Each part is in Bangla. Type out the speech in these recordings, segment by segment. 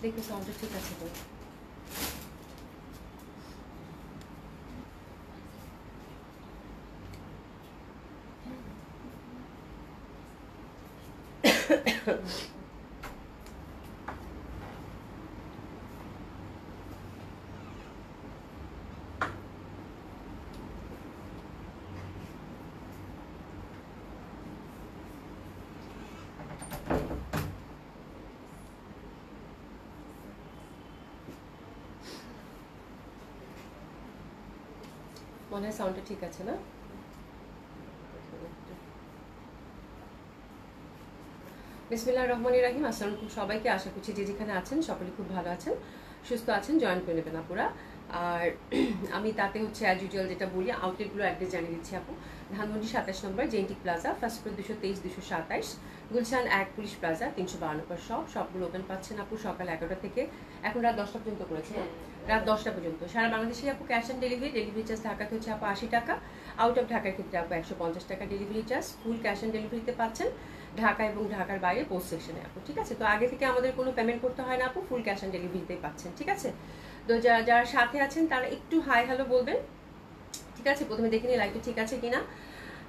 দেখি সাউন্ডটা ঠিক আছে তো। মনে হয় সাউন্ডটা ঠিক আছে না? বিসমিল্লাহির রহমানির রহিম। আসসালামু আলাইকুম সবাইকে, আশা করছি যে যেখানে আছেন সকলে খুব ভালো আছেন, সুস্থ আছেন। জয়েন করে নেবেন আপুরা। আর আমি তাতে হচ্ছে অ্যাজ ইউজুয়াল যেটা বলি, আউটলেটগুলো অ্যাড্রেস জানিয়ে দিচ্ছি আপু। ধানমন্ডি 27 নম্বর জেন্টিক plaza, first floor 223 227, Gulshan 1 police plaza 352 নম্বর সবগুলো ওপেন পাচ্ছেন আপু সকাল 11টা থেকে এখন রাত 10টা পর্যন্ত করেছে, রাত 10টা পর্যন্ত। সারা বাংলাদেশে আপু ক্যাশ অন ডেলিভারি চার্জ ঢাকাতে হচ্ছে আপু 80 টাকা, আউট অফ ঢাকার ক্ষেত্রে আপু 150 টাকা delivery charge. Full cash on ডেলিভারিতে পাচ্ছেন ঢাকা এবং ঢাকার বাইরে পোস্ট সেকশনে আপু, ঠিক আছে? তো আগে থেকে আমাদের কোনো পেমেন্ট করতে হয় না আপু, ফুল ক্যাশ অন ডেলিভারিতেই পাচ্ছেন, ঠিক আছে? তো যারা সাথে আছেন তারা একটু হাই হ্যালো বলবেন, ঠিক আছে? প্রথমে দেখে নিই লাইভটা ঠিক আছে কিনা।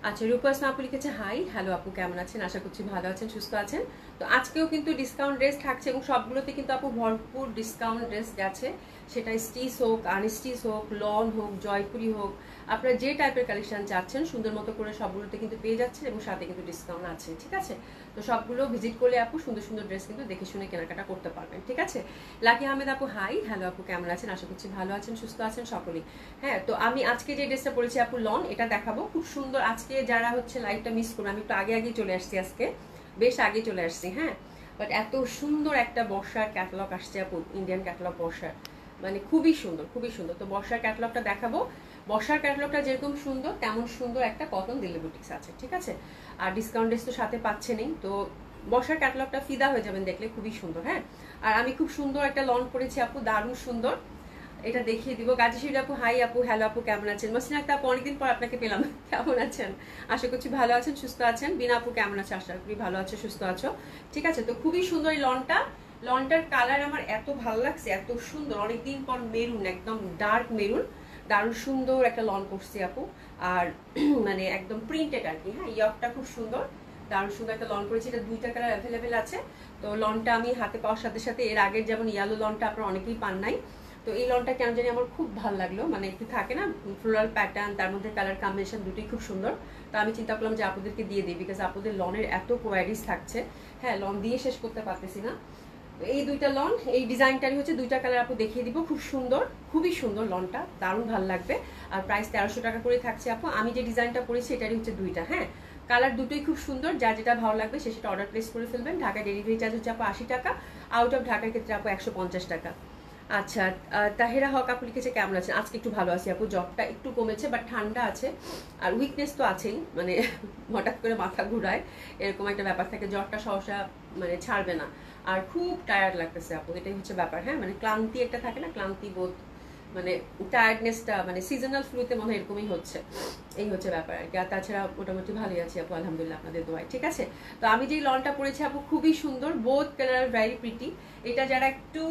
আচ্ছা, রূপাস আপু লিখেছে হাই হ্যালো আপু, কেমন আছেন? আশা করছি ভালো আছেন, সুস্থ আছেন। তো আজকেও কিন্তু ডিসকাউন্ট ড্রেস থাকছে এবং সবগুলোতে কিন্তু আপু ভরপুর ডিসকাউন্ট ড্রেস গেছে, সেটা স্টিচ হোক, আনস্টিচ হোক, লন হোক, জয়পুরি হোক, আপনারা যে টাইপের কালেকশন চাচ্ছেন সুন্দর মতো করে সবগুলোতে কিন্তু পেয়ে যাচ্ছেন এবং সাথে কিন্তু ডিসকাউন্ট আছে, ঠিক আছে? তো সবগুলো ভিজিট করলে আপু সুন্দর সুন্দর ড্রেস কিন্তু দেখে শুনে কেনাকাটা করতে পারবেন, ঠিক আছে? লাকি আহমেদ আপু হাই হ্যালো আপু, কেমন আছেন? আশা করছি ভালো আছেন, সুস্থ আছেন সকলেই। হ্যাঁ, তো আমি আজকে যে ড্রেসটা পরেছি আপু লন, এটা দেখাবো খুব সুন্দর। আজকে যারা হচ্ছে লাইভটা মিস করবে, আমি একটু আগে চলে আসছি, আজকে বেশ আগে চলে আসছি, হ্যাঁ। বাট এত সুন্দর একটা বর্ষার ক্যাটালগ আসছে আপু, ইন্ডিয়ান ক্যাটালগ বর্ষার, মানে খুবই সুন্দর খুবই সুন্দর। তো বর্ষার ক্যাটালগটা দেখাবো। বর্ষার ক্যাটালগটা যেরকম সুন্দর তেমন সুন্দর একটা কটন দিল্লি বুটিক্স আছে, ঠিক আছে? আর ডিসকাউন্ট ড্রেস তো সাথে পাচ্ছেনই। তো বর্ষার ক্যাটালগটা ফিদা হয়ে যাবেন দেখলে, খুবই সুন্দর। হ্যাঁ, আর আমি খুব সুন্দর একটা লন পরেছি আপু, দারুণ সুন্দর, এটা দেখিয়ে দিব। গাজীশির আপু হাই আপু হ্যালো আপু, কেমন আছেন? মসলিনা আক্তার আপু অনেকদিন পর আপনাকে পেলাম, কেমন আছেন? আশা করছি ভালো আছেন, সুস্থ আছেন। বিনা আপু কেমন আছে? আশা করি ভালো আছো, সুস্থ আছো, ঠিক আছে? তো খুবই সুন্দর এই লনটার কালার আমার এত ভালো লাগছে, এত সুন্দর। অনেকদিন পর মেরুন, একদম ডার্ক মেরুন, দারুণ সুন্দর একটা লন করছি আপু। আর মানে একদম প্রিন্টেড আর কি, হ্যাঁ। ইয়কটা খুব সুন্দর, দারুণ সুন্দর একটা লন করেছি। এটা 2টা কালার অ্যাভেলেবেল আছে। তো লনটা আমি হাতে পাওয়ার সাথে সাথে, এর আগের যেমন ইয়েলো লনটা আপনারা অনেকেই পান নাই, তো এই লনটা কেন জানি আমার খুব ভালো লাগলো। মানে একটু থাকে না ফ্লোরাল প্যাটার্ন, তার মধ্যে কালার কম্বিনেশন দুটোই খুব সুন্দর। তো আমি চিন্তা করলাম যে আপুদেরকে দিয়ে দিই, বিকজ আপুদের লনের এত কোয়ারিজ থাকছে, হ্যাঁ, লন দিয়ে শেষ করতে পারতেছি না। এই 2টা লন, এই ডিজাইনটারই হচ্ছে 2টা কালার আপু দেখিয়ে দিব। খুব সুন্দর, খুবই সুন্দর লনটা, দারুণ ভালো লাগবে। আর প্রাইস 1300 টাকা করে থাকছে আপু। আমি যে ডিজাইনটা করেছি এটারই হচ্ছে 2টা, হ্যাঁ। কালার দুটোই খুব সুন্দর, যার যেটা ভালো লাগবে সে সেটা অর্ডার প্লেস করে ফেলবেন। ঢাকা ডেলিভারি চার্জ হচ্ছে আপু 80 টাকা, আউট অফ ঢাকার ক্ষেত্রে আপু 150 টাকা। আচ্ছা, তাহেরা হক আপু লিখেছে কেমন আছেন? আজকে একটু ভালো আছি আপু, জ্বরটা একটু কমেছে, বাট ঠান্ডা আছে আর উইকনেস তো আছেই, মানে হঠাৎ করে মাথা ঘুরায়, এরকম একটা ব্যাপার থাকে। জ্বরটা সহসা মানে ছাড়বে না, আর খুব টায়ার্ড লাগতেছে আপু, এটাই হচ্ছে ব্যাপার। হ্যাঁ, মানে ক্লান্তি একটা থাকে না, ক্লান্তি বোধ, মানে টায়ার্ডনেসটা, মানে সিজনাল ফ্লুতে মনে হয় এরকমই হচ্ছে, এই হচ্ছে ব্যাপার আর কি। আর তাছাড়া মোটামুটি ভালোই আছি আপু, আলহামদুলিল্লাহ, আপনাদের দোয়ায়, ঠিক আছে? তো আমি যেই লনটা পরেছি আপু খুবই সুন্দর, বোথ কালার ভেরি প্রিটি। এটা যারা একটু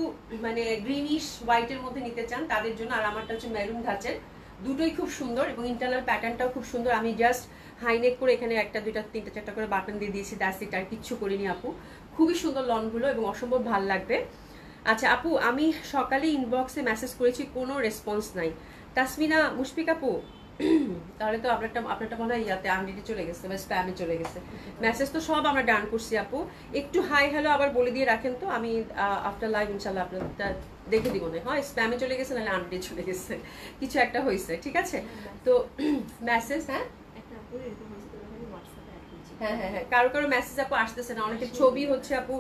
মানে গ্রিনিশ হোয়াইটের মধ্যে নিতে চান তাদের জন্য, আর আমারটা হচ্ছে মেরুন ধাঁচের, দুটোই খুব সুন্দর এবং ইন্টারনাল প্যাটার্নটাও খুব সুন্দর। আমি জাস্ট হাইনেক করে এখানে 1টা 2টা 3টা 4টা করে বাটন দিয়ে দিয়েছি, দ্যাটস ইট, আর কিচ্ছু করিনি আপু। খুবই সুন্দর লনগুলো এবং অসম্ভব ভালো লাগবে। আচ্ছা আপু, আমি সকালে ইনবক্সে মেসেজ করেছি, কোনো রেসপন্স নাই। তাসমিনা মুশফিক আপু, তাহলে তো আপনারটা মনে হয় ইয়াতে আনরিডে চলে গেছে বা স্প্যামে চলে গেছে। মেসেজ তো সব আমরা ডান করছি আপু, একটু হাই হ্যালো আবার বলে দিয়ে রাখেন তো, আমি আফটার লাইভ ইনশাল্লাহ আপনারটা দেখে দিব। না হয় স্প্যামে চলে গেছে, নাহলে আনরিডে চলে গেছে, কিছু একটা হয়েছে, ঠিক আছে? তো মেসেজ, হ্যাঁ হ্যাঁ হ্যাঁ হ্যাঁ, কারো কারো মেসেজ আপু আসতেছে না, অনেকের ছবি হচ্ছে আপু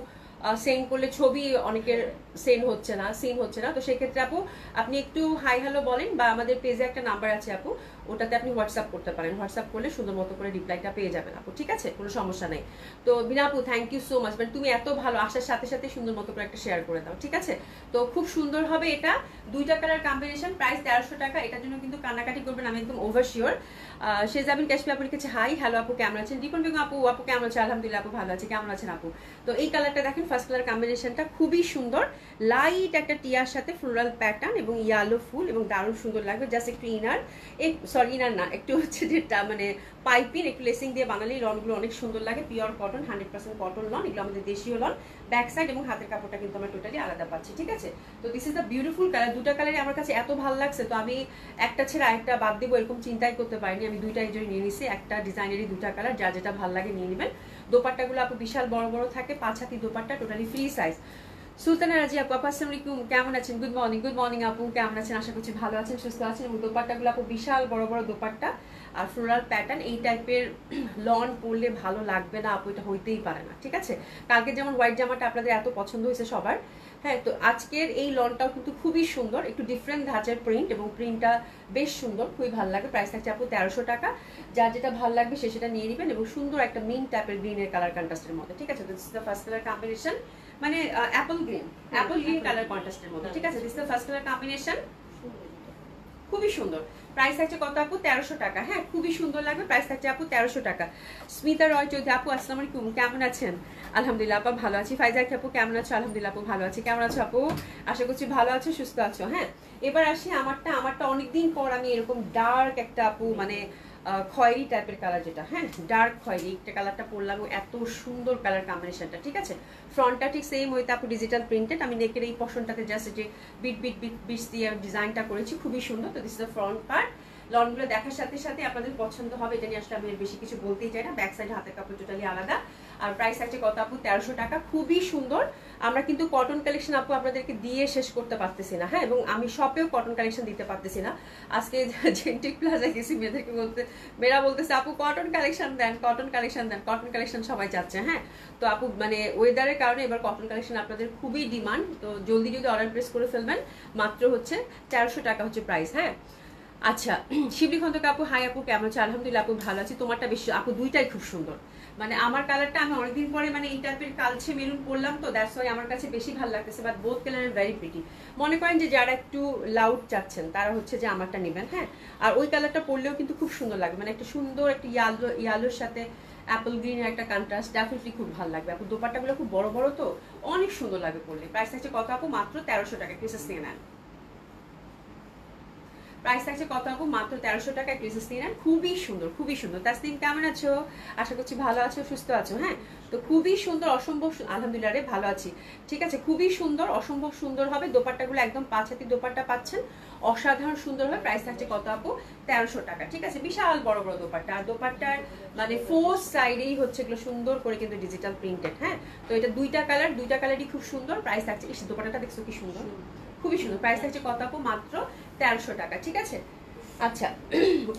সেন্ড করলে ছবি অনেকের সেন্ড হচ্ছে না, সিন হচ্ছে না। তো সেক্ষেত্রে আপু আপনি একটু হাই হ্যালো বলেন, বা আমাদের পেজে একটা নাম্বার আছে আপু, ওটাতে আপনি হোয়াটসঅ্যাপ করতে পারেন, হোয়াটসঅ্যাপ করলে সুন্দর মতো করে রিপ্লাইটা পেয়ে যাবেন আপু, ঠিক আছে, কোনো সমস্যা নেই। তো বিনা আপু থ্যাংক ইউ সো মাচ, মানে তুমি এত ভালো, আসার সাথে সাথে সুন্দর মতো করে একটা শেয়ার করে দাও, ঠিক আছে। তো খুব সুন্দর হবে এটা, দুইটা কালার কম্বিনেশন, প্রাইস 1300 টাকা। এটার জন্য কিন্তু কান্নাকাটি করবেন, আমি একদম ওভার শিওর। শেজাবিন কাশফি আপু লিখেছে হাই, হ্যালো আপু কেমন আছেন। রিপন বেগম আপু, আপু কেমন আছে? আলহামদুলিল্লাহ আপু ভালো আছে, কেমন আছেন আপু? তো এই কালারটা দেখেন, ফার্স্ট কালার কম্বিনেশনটা খুবই সুন্দর, লাইট একটা টিয়ার সাথে ফ্লোরাল প্যাটার্ন এবং ইয়ালো ফুল, এবং দারুণ সুন্দর লাগবে। জাস্ট একটু ইনার, সরি ইনার না, একটু হচ্ছে যেটা মানে পাইপিং, একটু লেসিং দিয়ে বানালেই লনগুলো অনেক সুন্দর লাগে। পিওর কটন, 100% কটন লন, এগুলো আমাদের দেশীয় লন। ব্যাক সাইড এবং হাতের কাপড়টা কিন্তু আমরা টোটালি আলাদা পাচ্ছি, ঠিক আছে। তো this is the beautiful colour, দুটা কালারই আমার কাছে এত ভালো লাগছে, তো আমি একটা ছেড়ে আরেকটা বাদ দেবো এরকম চিন্তাই করতে পারিনি। আমি দুইটা এই জন্য নিয়ে নিছি, একটা ডিজাইনেরই দুটা কালার, যা যেটা ভালো লাগে নিয়ে নেবেন। দোপাট্টাগুলো আপু বিশাল বড় বড় থাকে, 5 হাতি dupatta, totally free size. Sultana রাজি আপু, আসসালামু আলাইকুম, কেমন আছেন? গুড মর্নিং, গুড মর্নিং আপু, কেমন আছেন? আশা করছি ভালো আছেন, সুস্থ আছেন। এবং দোপাট্টাগুলো আপু বিশাল বড় বড় দোপাট্টা আর ফ্লোরাল প্যাটার্ন, এই টাইপের লন পরলে ভালো লাগবে না আপু, এটা হইতেই পারে না, ঠিক আছে। কালকে যেমন হোয়াইট জামাটা আপনাদের এত পছন্দ হয়েছে সবার, হ্যাঁ, তো আজকের এই লনটাও কিন্তু খুবই সুন্দর, একটু ডিফারেন্ট ধাঁচের প্রিন্ট, এবং প্রিন্টটা বেশ সুন্দর, খুবই ভালো লাগে। প্রাইস থাকছে আপু 1300 টাকা। যার যেটা ভালো লাগবে সে সেটা নিয়ে নেবেন, এবং সুন্দর একটা মিন টাইপের গ্রিনের কালার কন্ট্রাস্টের মধ্যে, ঠিক আছে। This is the first colour combination, মানে অ্যাপল গ্রিন কালার কন্ট্রাস্টের মধ্যে, ঠিক আছে। This is the first colour combination, খুবই সুন্দর। প্রাইস থাকছে কত আপু? 1300 টাকা। হ্যাঁ, খুবই সুন্দর লাগবে। প্রাইস থাকছে আপু 1300 টাকা। স্মিতা রয় চৌধুরী আপু, আসসালামু আলাইকুম, কেমন আছেন? আলহামদুলিল্লাহ আপা ভালো আছি। ফাইজা আপু কেমন আছো? আলহামদুলিল্লাহ আপু ভালো আছি। কেমন আছো আপু? আশা করছি ভালো আছো, সুস্থ আছো। হ্যাঁ, এবার আসি আমারটা অনেকদিন পর আমি এরকম ডার্ক একটা আপু, মানে খয়েরি টাইপের কালার, যেটা হ্যাঁ ডার্ক খয়েরি একটা কালারটা পরলাম, এত সুন্দর কালার কম্বিনেশনটা, ঠিক আছে। ফ্রন্টটা ঠিক সেম ওইতে আপু ডিজিটাল প্রিন্টেড, আমি নেকের এই পশনটাতে জাস্ট যে বিট দিয়ে ডিজাইনটা করেছি, খুবই সুন্দর। তো this is the front part. লনগুলো দেখার সাথে সাথে আপনাদের পছন্দ হবে, এটা নিয়ে আসলে আমি বেশি কিছু বলতেই চাই না। ব্যাক সাইড হাতের কাপড় টোটালি আলাদা। আর প্রাইস আছে কত আপু? 1300 টাকা। খুবই সুন্দর। আমরা কিন্তু কটন কালেকশন আপু আপনাদেরকে দিয়ে শেষ করতে পারতেছি না, হ্যাঁ, এবং আমি শপেও কটন কালেকশন দিতে পারতেছি না। আজকে জেন্টিক প্লাজায় গেছি, মেয়েরা বলতেছে আপু কটন কালেকশন দেন, কটন কালেকশন দেন, কটন কালেকশন সবাই চাচ্ছে, হ্যাঁ। তো আপু মানে ওয়েদারের কারণে এবার কটন কালেকশন আপনাদের খুবই ডিমান্ড, তো জলদি যদি অর্ডার প্লেস করে ফেলবেন। মাত্র হচ্ছে 1300 টাকা হচ্ছে প্রাইস, হ্যাঁ। আচ্ছা, শিবলি খন্দক আপু হাই আপু, কেমন আছে? আলহামদুলিল্লাহ আপু ভালো আছি। তোমারটা বেশি আপু, দুইটাই খুব সুন্দর। মানে আমার কালারটা আমি অনেকদিন পরে মানে এই টাইপের কালচে মেরুন পরলাম, তো দ্যাটস ওয়াই আমার কাছে বেশি ভালো লাগতেছে। But both colour very pretty. মনে করেন যে যারা একটু লাউড চাচ্ছেন তারা হচ্ছে যে আমারটা নেবেন, হ্যাঁ। আর ওই কালারটা পরলেও কিন্তু খুব সুন্দর লাগবে, মানে একটা সুন্দর একটা ইয়ালোর সাথে অ্যাপল গ্রিনের একটা কন্ট্রাস্ট, ডেফিনেটলি খুব ভালো লাগবে আপু। দোপাট্টাগুলো খুব বড় বড়, তো অনেক সুন্দর লাগবে পরলে। প্রাইস থাকছে কত আপু? মাত্র 1300 টাকা। ক্রিসেস নিয়ে নেন। প্রাইস থাকছে কত আপু? মাত্র 1300 টাকা। ক্রিসেস নিয়ে নেন, খুবই সুন্দর, খুবই সুন্দর। তাসনিম কেমন আছো? আশা করছি ভালো আছো, সুস্থ আছো। হ্যাঁ, তো খুবই সুন্দর, অসম্ভব আলহামদুলিল্লাহ রে ভালো আছি, ঠিক আছে। খুবই সুন্দর, অসম্ভব সুন্দর হবে। দোপাট্টাগুলো একদম 5 হাতি দোপাট্টা পাচ্ছেন, অসাধারণ সুন্দর হবে। প্রাইস থাকছে কত আপু? 1300 টাকা, ঠিক আছে। বিশাল বড় বড় দোপাট্টা, আর দোপাট্টার মানে 4 সাইডেই হচ্ছে এগুলো সুন্দর করে কিন্তু ডিজিটাল প্রিন্টেড, হ্যাঁ। তো এটা দুইটা কালারই খুব সুন্দর। প্রাইস থাকছে, এই দোপাট্টাটা দেখছো কি সুন্দর, খুবই সুন্দর। প্রাইস থাকছে কত আপু? মাত্র 1300 টাকা, ঠিক আছে। আচ্ছা,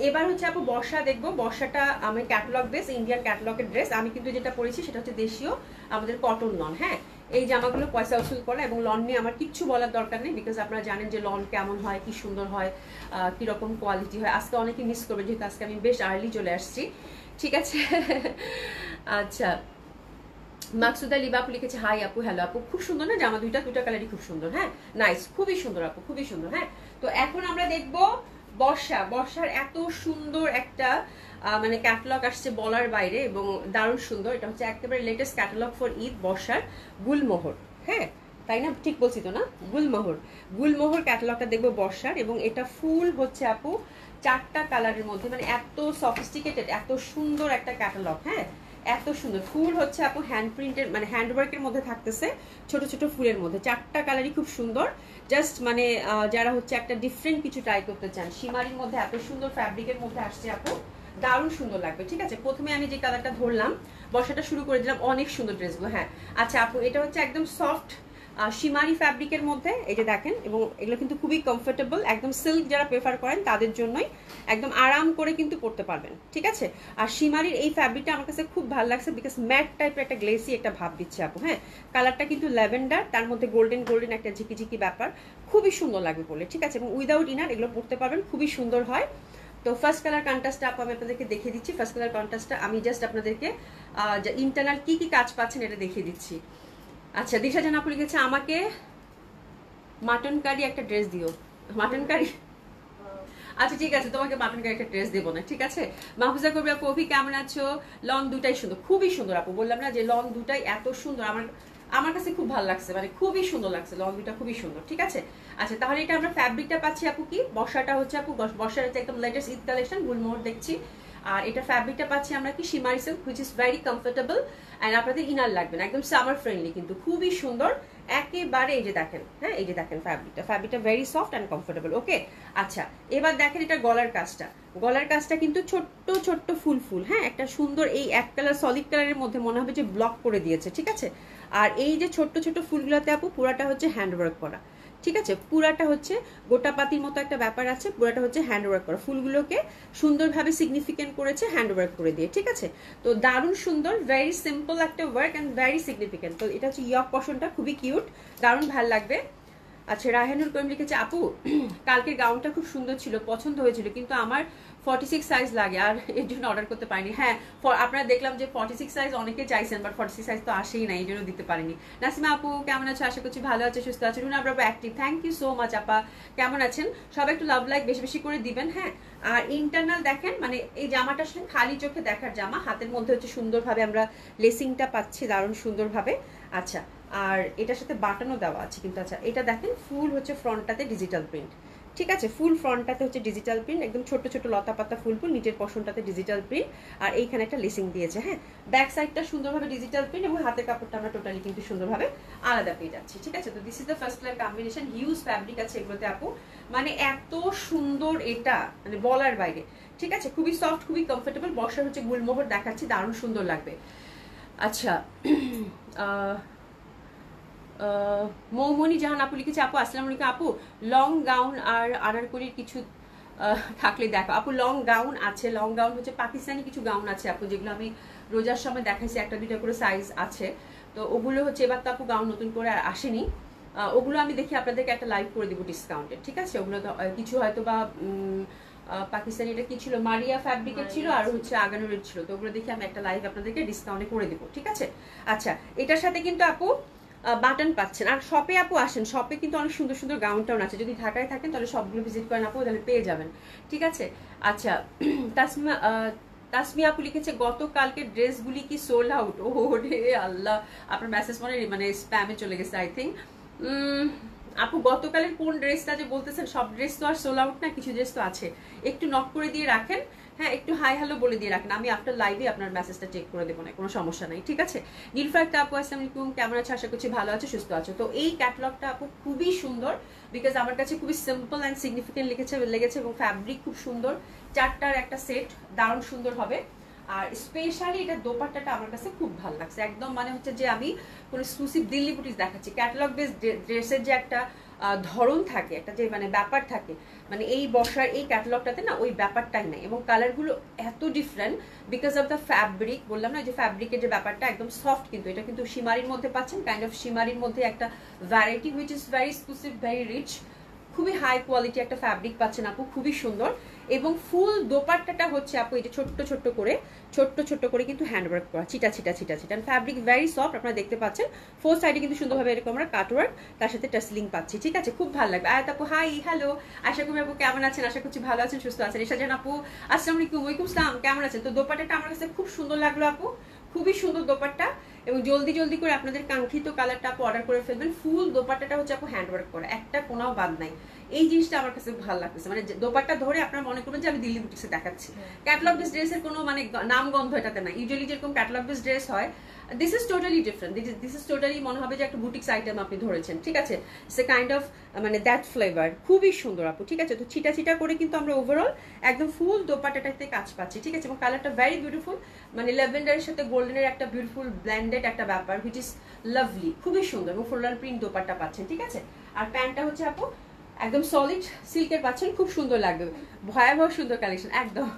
এবার হচ্ছে আপু বর্ষা দেখবো। বর্ষাটা আমি ক্যাটালগ বেস, ইন্ডিয়ান ক্যাটালগের ড্রেস। আমি কিন্তু যেটা পরেছি সেটা হচ্ছে দেশীয় আমাদের কটন লন, হ্যাঁ। এই জামাগুলো পয়সা উসুল করা, এবং লন নিয়ে আমার কিচ্ছু বলার দরকার নেই, বিকজ আপনারা জানেন যে লন কেমন হয়, কি সুন্দর হয়, কিরকম কোয়ালিটি হয়। আজকে অনেকে মিস করবে, যেহেতু আজকে আমি বেশ আর্লি চলে আসছি, ঠিক আছে। আচ্ছা, মাকসুদা লিবাপু লিখেছে হাই আপু, হ্যালো আপু, খুব সুন্দর না জামা দুইটা কালারই খুব সুন্দর, হ্যাঁ, নাইস, খুবই সুন্দর আপু, খুবই সুন্দর। হ্যাঁ, তো এখন আমরা দেখবো বর্ষার এত সুন্দর একটা মানে ক্যাটালগ আসছে বলার বাইরে, এবং দারুণ সুন্দর। এটা হচ্ছে একেবারে লেটেস্ট ক্যাটালগ ফর ঈদ, বর্ষার গুলমোহর, হ্যাঁ, তাই না? ঠিক বলছি তো না? গুলমোহর ক্যাটালগটা দেখবো বর্ষার, এবং এটা ফুল হচ্ছে আপু 4টা কালারের মধ্যে, মানে এত সফিস্টিকেটেড, এত সুন্দর একটা ক্যাটালগ, হ্যাঁ, এত সুন্দর। ফুল হচ্ছে আপু হ্যান্ড প্রিন্টের, মানে হ্যান্ডওয়ার্কের মধ্যে থাকতেছে, ছোট ছোট ফুলের মধ্যে। 4টা কালারই খুব সুন্দর। জাস্ট মানে যারা হচ্ছে একটা ডিফারেন্ট কিছু ট্রাই করতে চান, শিমারির মধ্যে এত সুন্দর ফ্যাব্রিকের মধ্যে আসছে আপু, দারুণ সুন্দর লাগবে, ঠিক আছে। প্রথমে আমি যে কালারটা ধরলাম, বর্ষাটা শুরু করে দিলাম, অনেক সুন্দর ড্রেসগুলো, হ্যাঁ। আচ্ছা আপু, এটা হচ্ছে একদম সফট শিমারি ফ্যাব্রিকের মধ্যে, এই যে দেখেন, এবং এগুলো কিন্তু খুবই কমফোর্টেবল, একদম সিল্ক যারা প্রেফার করেন তাদের জন্যই, একদম আরাম করে কিন্তু পরতে পারবেন, ঠিক আছে। আর শিমারির এই ফ্যাব্রিকটা আমার কাছে খুব ভালো লাগছে, বিকজ ম্যাট টাইপের একটা গ্লেসি একটা ভাব দিচ্ছে আপু, হ্যাঁ। কালারটা কিন্তু ল্যাভেন্ডার, তার মধ্যে গোল্ডেন একটা ঝিকি ব্যাপার, খুবই সুন্দর লাগবে পরলে, ঠিক আছে। এবং উইদাউট ইনার এগুলো পরতে পারবেন, খুবই সুন্দর হয়। তো ফার্স্ট কালার কন্ট্রাস্টটা আপু আমি আপনাদেরকে দেখিয়ে দিচ্ছি। ফার্স্ট কালার কন্ট্রাস্টটা আমি জাস্ট আপনাদেরকে ইন্টারনাল কি কি কাজ পাচ্ছেন এটা দেখিয়ে দিচ্ছি। আচ্ছা, দিশা জান আপু লিখেছে আমাকে মাটন কারি একটা ড্রেস দিও। মাটন কারি, আচ্ছা ঠিক আছে, তোমাকে মাটন কারি একটা ড্রেস দেবো না, ঠিক আছে। মাহফুজা কবি আপু, অভি কেমন আছো? লং দুটাই সুন্দর, খুবই সুন্দর আপু, বললাম না যে লং দুটাই এত সুন্দর, আমার কাছে খুব ভালো লাগছে, মানে খুবই সুন্দর লাগছে, লং দুটা খুবই সুন্দর, ঠিক আছে। আচ্ছা, তাহলে এটা আমরা ফ্যাব্রিকটা পাচ্ছি আপু কি, বর্ষাটা হচ্ছে আপু, বর্ষার হচ্ছে একদম লেটেস্ট ঈদ কালেকশন, গুলমোহর দেখছি। আর এটা ফ্যাব্রিকটা পাচ্ছি আমরা কি শিমারি silk, which is very comfortable and আপনাদের ইনার লাগবে না, একদম সামার ফ্রেন্ডলি, কিন্তু খুবই সুন্দর একেবারে। এই যে দেখেন, হ্যাঁ এই যে দেখেন ফ্যাব্রিকটা ভেরি সফট অ্যান্ড কমফোর্টেবল। ওকে, আচ্ছা এবার দেখেন এটা গলার কাজটা। গলার কাজটা কিন্তু ছোট্ট ছোট্ট ফুল ফুল, হ্যাঁ একটা সুন্দর এই এক কালার সলিড কালারের মধ্যে মনে হবে যে ব্লক করে দিয়েছে, ঠিক আছে। আর এই যে ছোট্ট ছোট্ট ফুলগুলোতে আপু পুরাটা হচ্ছে হ্যান্ডওয়ার্ক করা, ঠিক আছে। পুরাটা হচ্ছে গোটা পাতির মতো একটা ব্যাপার আছে, পুরাটা হচ্ছে হ্যান্ডওয়ার্ক করা, ফুলগুলোকে সুন্দরভাবে সিগনিফিকেন্ট করেছে হ্যান্ডওয়ার্ক করে দিয়ে, ঠিক আছে। তো দারুণ সুন্দর, ভেরি সিম্পল একটা ওয়ার্ক অ্যান্ড ভেরি সিগনিফিকেন্ট। তো এটা হচ্ছে ইয়ক পশনটা খুবই কিউট, দারুণ ভাল লাগবে। আচ্ছা, রায়হানুল করিম লিখেছে আপু কালকের গাউনটা খুব সুন্দর ছিল, পছন্দ হয়েছিল, কিন্তু আমার 46 সাইজ লাগে আর এর জন্য অর্ডার করতে পারিনি। হ্যাঁ, আপনারা দেখলাম যে 46 সাইজ অনেকে চাইছেন, বাট 46 সাইজ তো আসেই না, এই জন্য দিতে পারিনি। নাসিমা আপু কেমন আছো? আশা করছি ভালো আছে, সুস্থ আছে। রুনা আপু active, thank you so much আপা, কেমন আছেন সবাই? একটু লাভ লাইক বেশি বেশি করে দিবেন, হ্যাঁ। আর ইন্টারনাল দেখেন, মানে এই জামাটা আসলে খালি চোখে দেখার জামা, হাতের মধ্যে হচ্ছে সুন্দরভাবে আমরা লেসিংটা পাচ্ছি দারুণ সুন্দরভাবে। আচ্ছা, আর এটার সাথে বাটনও দেওয়া আছে কিন্তু। আচ্ছা, এটা দেখেন ফুল হচ্ছে ফ্রন্টটাতে ডিজিটাল প্রিন্ট, ঠিক আছে, ফুল ফ্রন্টটাতে হচ্ছে ডিজিটাল প্রিন্ট, একদম ছোট ছোট লতা পাতা ফুল ফুল, নিচের পশনটাতে ডিজিটাল প্রিন্ট, আর এইখানে একটা লেসিং দিয়েছে, হ্যাঁ। ব্যাক সাইডটা সুন্দরভাবে ডিজিটাল প্রিন্ট এবং হাতের কাপড়টা আমরা টোটালি কিন্তু সুন্দরভাবে আলাদা পেয়ে যাচ্ছি, ঠিক আছে। তো this is the first colour combination, huge fabric আছে এগুলোতে আপু, মানে এত সুন্দর এটা মানে বলার বাইরে, ঠিক আছে। খুবই সফট, খুবই কমফোর্টেবল। বর্ষার হচ্ছে গুলমোহর দেখাচ্ছি, দারুণ সুন্দর লাগবে। আচ্ছা, মৌমনি জাহান আপু লিখেছে আপু আসসালামু আলাইকুম আপু, লং গাউন আর আনারকলির কিছু থাকলে দেখো আপু। লং গাউন আছে, লং গাউন হচ্ছে পাকিস্তানি কিছু গাউন আছে আপু, যেগুলো আমি রোজার সময় দেখাইছি, একটা দুইটা করে সাইজ আছে, তো ওগুলো হচ্ছে এবার তো আপু গাউন নতুন করে আর আসেনি, ওগুলো আমি দেখি আপনাদেরকে একটা লাইভ করে দিব ডিসকাউন্টে, ঠিক আছে। ওগুলো তো কিছু হয়তো বা পাকিস্তানি, এটা কি ছিল, মারিয়া ফ্যাব্রিকের ছিল, আর হচ্ছে আগানোরের ছিল, তো ওগুলো দেখি আমি একটা লাইভ আপনাদেরকে ডিসকাউন্টে করে দিব, ঠিক আছে। আচ্ছা, এটার সাথে কিন্তু আপু বাটন পাচ্ছেন। আর শপে আপু আসেন, শপে কিন্তু অনেক সুন্দর সুন্দর গাউন টাউন আছে, যদি ঢাকায় থাকেন তাহলে সবগুলো ভিজিট করেন আপু, তাহলে পেয়ে যাবেন, ঠিক আছে। আচ্ছা, তাসমিয়া আপু লিখেছে গতকালকে ড্রেসগুলি কি সোল্ড আউট? ও রে আল্লাহ, আপনার মেসেজ মানে স্প্যামে চলে গেছে আই থিঙ্ক। আপু গতকালের কোন ড্রেসটা যে বলতেছেন, সব ড্রেস তো আর সোল আউট না, কিছু ড্রেস তো আছে, একটু নক করে দিয়ে রাখেন, হ্যাঁ একটু হাই হ্যালো বলে দিয়ে রাখেন, আমি আফটার লাইভে আপনার মেসেজটা চেক করে দেবো না, কোনো সমস্যা নাই, ঠিক আছে। নীলফাক্তা আপু আসসালামু আলাইকুম, কেমন আছে? আশা করছি ভালো আছে, সুস্থ আছো। তো এই ক্যাটালগটা আপু খুবই সুন্দর, বিকজ আমার কাছে খুবই সিম্পল অ্যান্ড সিগনিফিকেন্ট লেগেছে এবং ফ্যাব্রিক খুব সুন্দর, চারটার একটা সেট দারুণ সুন্দর হবে। আর স্পেশালি এটা দোপাট্টাটা আমার কাছে খুব ভালো লাগছে, একদম মানে হচ্ছে যে আমি কোনো এক্সক্লুসিভ দিল্লি বুটিক দেখাচ্ছি। ক্যাটালগ বেস ড্রেসের যে একটা ধরন থাকে, একটা যে মানে ব্যাপার থাকে, মানে এই বর্ষার এই ক্যাটালগটাতে না ওই ব্যাপারটাই নাই, এবং কালারগুলো এত different because of the fabric, বললাম না যে ফ্যাব্রিকের যে ব্যাপারটা একদম সফট, কিন্তু এটা কিন্তু শিমারির মধ্যে পাচ্ছেন, কাইন্ড অফ শিমারির মধ্যে একটা variety which is very exclusive, very rich, খুবই হাই কোয়ালিটি একটা ফ্যাব্রিক পাচ্ছেন আপু, খুবই সুন্দর। এবং ফুল দোপাট্টাটা হচ্ছে আপু এই যে ছোট্ট ছোট্ট করে কিন্তু হ্যান্ডওয়ার্ক করা, চিটা চিটা চিটা চিটা, ফ্যাব্রিক ভেরি সফট, আপনারা দেখতে পাচ্ছেন। ফোর সাইডে কিন্তু সুন্দরভাবে এরকম আমরা কাটওয়ার্ক, তার সাথে টাসলিং পাচ্ছি, ঠিক আছে, খুব ভালো লাগবে। আয়াত আপু হাই হ্যালো, আশা করি আপু কেমন আছেন? আশা করছি ভালো আছেন, সুস্থ আছেন। ইশাজান আপু আসসালামু আলাইকুম, ওয়ালাইকুম আসসালাম, কেমন আছেন? তো দোপাট্টাটা আমার কাছে খুব সুন্দর লাগলো আপু, খুবই সুন্দর দোপাট্টা, এবং জলদি জলদি করে আপনাদের কাঙ্ক্ষিত কালারটা আপু অর্ডার করে ফেলবেন। ফুল দোপাট্টাটা হচ্ছে আপু হ্যান্ডওয়ার্ক করা, একটা কোনাও বাদ নাই, এই জিনিসটা আমার কাছে ভালো লাগতেছে, মানে দোপাট্টা ধরে আপনারা মনে করবেন যে আমি দিল্লি বুটিক্সে দেখাচ্ছি। ক্যাটালগ বেস ড্রেসের কোনো মানে নাম গন্ধ এটাতে না, ইউজুয়ালি যেরকম ক্যাটালগ বেস ড্রেস হয়, this is totally different, this is totally মনে হবে যে একটা বুটিক্স আইটেম আপনি ধরেছেন, ঠিক আছে। ইটস এ কাইন্ড অফ মানে দ্যাট ফ্লেভার, খুবই সুন্দর আপু, ঠিক আছে। তো ছিটা ছিটা করে কিন্তু আমরা ওভারঅল একদম ফুল দোপাট্টাটাতে কাজ পাচ্ছি, ঠিক আছে, এবং কালারটা ভেরি বিউটিফুল, মানে ল্যাভেন্ডারের সাথে গোল্ডেনের একটা বিউটিফুল ব্লেন্ডেড একটা ব্যাপার, হুইচ ইজ লাভলি, খুবই সুন্দর, এবং ফ্লোরাল প্রিন্ট দোপাট্টা পাচ্ছেন, ঠিক আছে। আর প্যান্টটা হচ্ছে আপু একদম সলিড সিল্কের পাচ্ছেন, খুব সুন্দর লাগবে, ভয়াবহ সুন্দর কালেকশন, একদম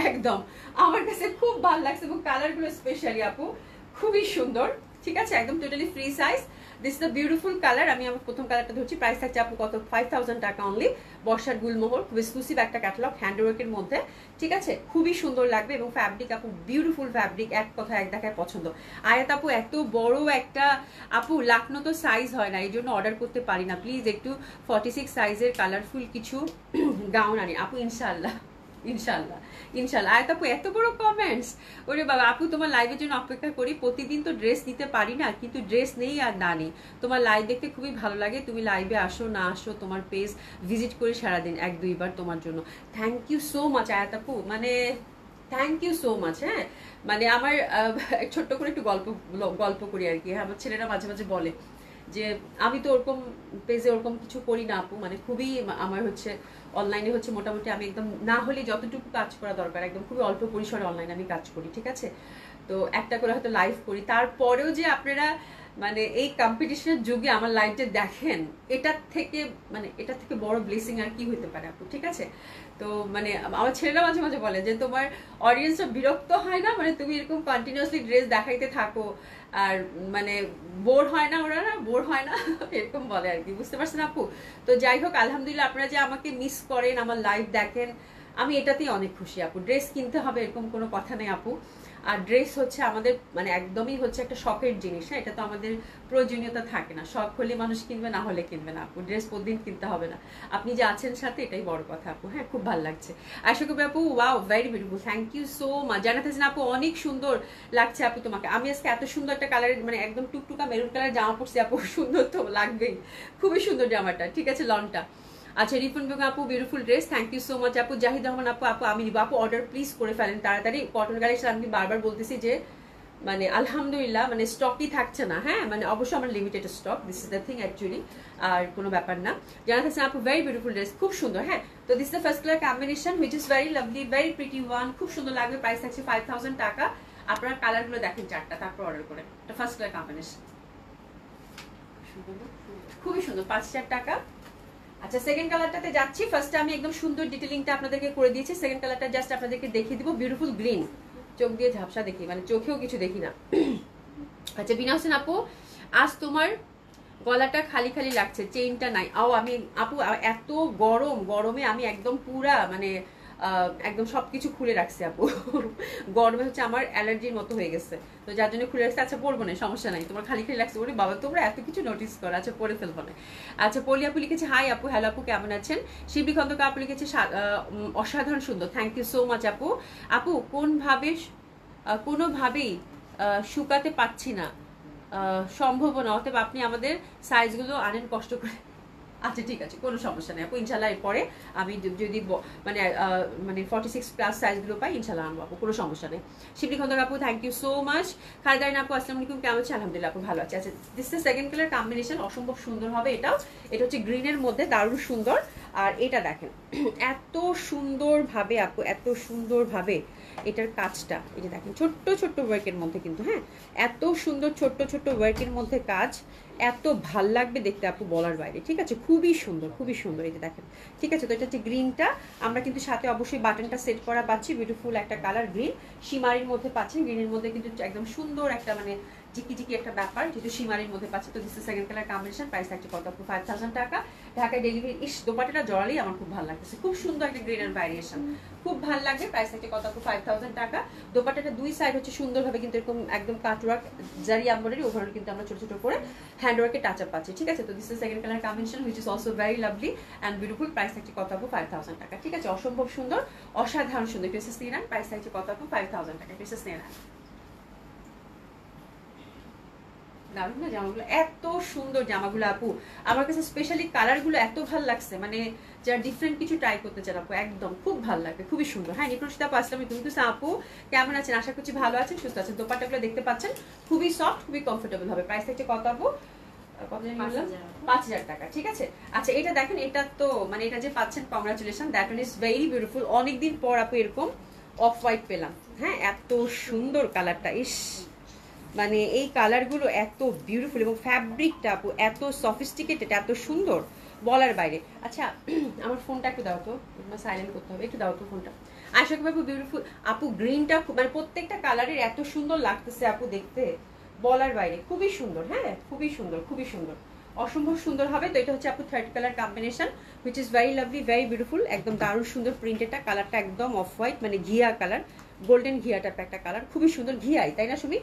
একদম আমার কাছে খুব ভালো লাগছে, এবং কালারগুলো স্পেশালি আপু খুবই সুন্দর, ঠিক আছে, একদম totally free size, this the beautiful colour. আমি আমার প্রথম কালারটা ধরছি, প্রাইস থাকছে আপু কত 5000 টাকা অনলি। বর্ষার গুলমোহর, খুব এক্সক্লুসিভ একটা ক্যাটালগ, হ্যান্ডওয়ার্কের মধ্যে, ঠিক আছে, খুবই সুন্দর লাগবে। এবং ফ্যাব্রিক আপু বিউটিফুল ফ্যাব্রিক, এক কথা এক দেখায় পছন্দ। আয়াত আপু এত বড় একটা আপু লাখনো তো সাইজ হয় না, এই জন্য অর্ডার করতে পারি না, প্লিজ একটু 46 সাইজের কালারফুল কিছু গাউন আনি আপু, ইনশাল্লাহ ইনশাল্লাহ ইনশাল্লাহ। আয়াত আপু এত বড় কমেন্টস, ওরে বাবা আপু তোমার লাইভের জন্য অপেক্ষা করি, প্রতিদিন তো ড্রেস নিতে পারি না, কিন্তু ড্রেস নেই আর না নেই, তোমার লাইভ দেখতে খুবই ভালো লাগে, তুমি লাইভে আসো না আসো, তোমার পেজ ভিজিট করি সারাদিন 1-2 বার তোমার জন্য। থ্যাংক ইউ সো মাচ আয়াত আপু, মানে থ্যাংক ইউ সো মাচ। হ্যাঁ মানে আমার ছোট্ট করে একটু গল্প করি আর কি। হ্যাঁ আমার ছেলেরা মাঝে মাঝে বলে যে আমি তো ওরকম পেজে ওরকম কিছু করি না আপু, মানে খুবই আমার হচ্ছে অনলাইনে হচ্ছে মোটামুটি আমি একদম না হলে যতটুকু কাজ করা দরকার একদম খুবই অল্প পরিসরে অনলাইনে আমি কাজ করি, ঠিক আছে। তো একটা করে হয়তো লাইভ করি, তারপরেও যে আপনারা মানে এই কম্পিটিশনের যুগে আমার লাইভটা দেখেন, এটা থেকে বড় ব্লেসিং আর কি হইতে পারে আপু, ঠিক আছে। তো মানে আমার ছেলেরা মাঝে মাঝে বলে যে তোমার অডিয়েন্সরা বিরক্ত হয় না, মানে তুমি এরকম কন্টিনিউয়াসলি ড্রেস দেখাইতে থাকো, আর মানে বোর হয় না, ওরা না বোর হয় না এরকম বলে আর কি, বুঝতে পারছেন আপু। তো যাই হোক আলহামদুলিল্লাহ, আপনারা যে আমাকে মিস করেন, আমার লাইভ দেখেন, আমি এটাতেই অনেক খুশি আপু। ড্রেস কিনতে হবে এরকম কোনো কথা নেই আপু, আর ড্রেস হচ্ছে আমাদের মানে একদমই হচ্ছে একটা শখের জিনিস। হ্যাঁ এটা তো আমাদের প্রয়োজনীয়তা থাকে না, শখ হলে মানুষ কিনবে, না হলে কিনবে না আপু। ড্রেস প্রতিদিন কিনতে হবে না, আপনি যে আছেন সাথে এটাই বড় কথা আপু। হ্যাঁ খুব ভালো লাগছে। আশা করি আপু wow very beautiful, thank you so much. জানাতেছেন আপু অনেক সুন্দর লাগছে আপু তোমাকে, আমি আজকে এত সুন্দর একটা কালারের মানে একদম টুকটুকা মেরুন কালার জামা পরছি আপু, সুন্দর তো লাগবেই, খুবই সুন্দর জামাটা, ঠিক আছে, লনটা। আচ্ছা রিফান বেগম আপু beautiful dress, thank you so much আপু। জাহিদ রহমান আপু, আপু আমি নিব আপু, অর্ডার প্লিজ করে ফেলেন তাড়াতাড়ি। কটন কালেকশন আমি বারবার বলতেছি যে মানে আলহামদুলিল্লাহ মানে স্টকই থাকছে না। হ্যাঁ মানে অবশ্যই আমার limited stock, this is the thing actually, আর কোনো ব্যাপার না। জানা থাকছে আপু ভেরি বিউটিফুল ড্রেস, খুব সুন্দর। হ্যাঁ তো this the first colour combination which is very lovely, very pretty one, খুব সুন্দর লাগবে। প্রাইস থাকছে 5000 টাকা। আপনারা কালারগুলো দেখেন চারটা, তারপর অর্ডার করেন। এটা ফার্স্ট কালার কম্বিনেশন, খুবই সুন্দর, 5000 টাকা। আচ্ছা সেকেন্ড কালারটাতে যাচ্ছি। ফার্স্টে আমি একদম সুন্দর ডিটেলিংটা আপনাদেরকে করে দিয়েছি, সেকেন্ড কালারটা জাস্ট আপনাদেরকে দেখিয়ে দিব। বিউটিফুল গ্রিন, চোখ দিয়ে ঝাপসা দেখি, মানে চোখেও কিছু দেখি না। আচ্ছা বিনা হোসেন আপু, আজ তোমার গলাটা খালি খালি লাগছে, চেইনটা নাই। আমি আপু এত গরমে আমি একদম পুরা মানে একদম সবকিছু খুলে রাখছি আপু গরমে হচ্ছে আমার অ্যালার্জির মতো হয়ে গেছে, তো যার জন্য খুলে রাখছি। আচ্ছা পরবো না, সমস্যা নাই, তোমার খালি খালি লাগছে, ওরে বাবা তোমরা এত কিছু নোটিস করো। আচ্ছা পরে ফেলবো না। আচ্ছা পলি আপু লিখেছে হাই আপু, হ্যালো আপু কেমন আছেন। শিবলি খন্দকার আপু লিখেছে অসাধারণ সুন্দর, থ্যাংক ইউ সো মাচ আপু। আপু কোনোভাবেই শুকাতে পাচ্ছি না, সম্ভব না, অতএব আপনি আমাদের সাইজগুলো আনেন কষ্ট করে। আচ্ছা ঠিক আছে, কোনো সমস্যা নেই আপু, ইনশাল্লাহ এরপরে আমি যদি মানে মানে 46+ সাইজগুলো পাই ইনশাল্লাহ আনবো আপু, কোনো সমস্যা নেই। শিবলি খন্দকার আপু থ্যাংক ইউ সো মাচ। খালদারিন আপু আসসালামু আলাইকুম, কেমন আছে? আলহামদুলিল্লাহ আপু ভালো আছে। আচ্ছা this is second colour combination, অসম্ভব সুন্দর হবে এটাও। এটা হচ্ছে গ্রিনের মধ্যে, দারুণ সুন্দর। আর এটা দেখেন এত সুন্দরভাবে আপু, এত সুন্দরভাবে এটার কাজটা, এটা দেখেন ছোট্ট ছোট্ট ওয়ার্কের মধ্যে কিন্তু, হ্যাঁ এত সুন্দর ছোট্ট ছোট্ট ওয়ার্কের মধ্যে কাজ, এত ভাল লাগবে দেখতে আপু বলার বাইরে, ঠিক আছে, খুবই সুন্দর খুবই সুন্দর। এই যে দেখেন, ঠিক আছে। তো এটা হচ্ছে গ্রিনটা, আমরা কিন্তু সাথে অবশ্যই বাটনটা সেট করা পাচ্ছি, বিউটিফুল একটা কালার গ্রিন, সীমারির মধ্যে পাচ্ছেন। গ্রিনের মধ্যে কিন্তু একদম সুন্দর একটা মানে জিকি জিকি একটা ব্যাপার, যেহেতু সীমারির মধ্যে পাচ্ছে। তো this is second colour combination, price থাকছে কত আপু? 5000 টাকা। ঢাকায় ডেলিভারি। ইস দোপাটাটা জড়ালেই আমার খুব ভালো লাগতেছে, খুব সুন্দর একটা গ্রিনের ভ্যারিয়েশন, খুব ভালো লাগবে। প্রাইস থাকছে কত আপু? 5000 টাকা। দোপাটাটা দুই সাইড হচ্ছে সুন্দরভাবে কিন্তু এরকম একদম কাটওয়ার্ক জারি এমব্রয়ডারি, ওভারঅল কিন্তু আমরা ছোট ছোট করে হ্যান্ডওয়ার্কে টাচ আপ পাচ্ছি, ঠিক আছে। তো this is second colour combination which is also very lovely and beautiful. Price থাকছে কত আপু? 5000 টাকা, ঠিক আছে, অসম্ভব সুন্দর, অসাধারণ সুন্দর। পিসেস নিয়ে নেন, প্রাইস থাকছে কত আপু? 5000 টাকা। পিসেস নিয়ে নেন, দারুণ না জামাগুলো, এত সুন্দর জামাগুলো আপু। আমার কাছে স্পেশালি কালারগুলো এত ভালো লাগছে, মানে যারা ডিফারেন্ট কিছু ট্রাই করতে চান আপু একদম খুব ভালো লাগবে, খুবই সুন্দর। হ্যাঁ নিকৃষ্টা আপু আসলাম, তুমি তো আপু কেমন আছেন? আশা করছি ভালো আছেন, সুস্থ আছেন। দোপাট্টাগুলো দেখতে পাচ্ছেন, খুবই সফট, খুবই কমফোর্টেবল হবে। প্রাইস থাকছে কত আপু? 5000 টাকা, ঠিক আছে। আচ্ছা এটা দেখেন, এটা তো মানে এটা যে পাচ্ছেন congratulation, that one is very beautiful. অনেকদিন পর আপু এরকম অফ হোয়াইট পেলাম, হ্যাঁ এত সুন্দর কালারটা, ইস মানে এই কালারগুলো এত বিউটিফুল, এবং ফ্যাব্রিকটা আপু এত সফিস্টিকেটেড, এত সুন্দর বলার বাইরে। আচ্ছা আমার ফোনটা একটু দাও তো, সাইলেন্ট করতে হবে, একটু দাও তো ফোনটা। আশা করি আপু বিউটিফুল আপু, গ্রিনটা মানে প্রত্যেকটা কালারের এত সুন্দর লাগতেছে আপু দেখতে, বলার বাইরে, খুবই সুন্দর। হ্যাঁ, খুবই সুন্দর, খুবই সুন্দর, অসম্ভব সুন্দর হবে। তো এটা হচ্ছে আপু third colour combination, which is very lovely, very beautiful, একদম দারুণ সুন্দর প্রিন্টেডটা। কালারটা একদম অফ হোয়াইট, মানে ঘিয়া কালার, গোল্ডেন ঘিয়া টাইপের একটা কালার, খুবই সুন্দর। ঘিয়াই তাই না সুমি?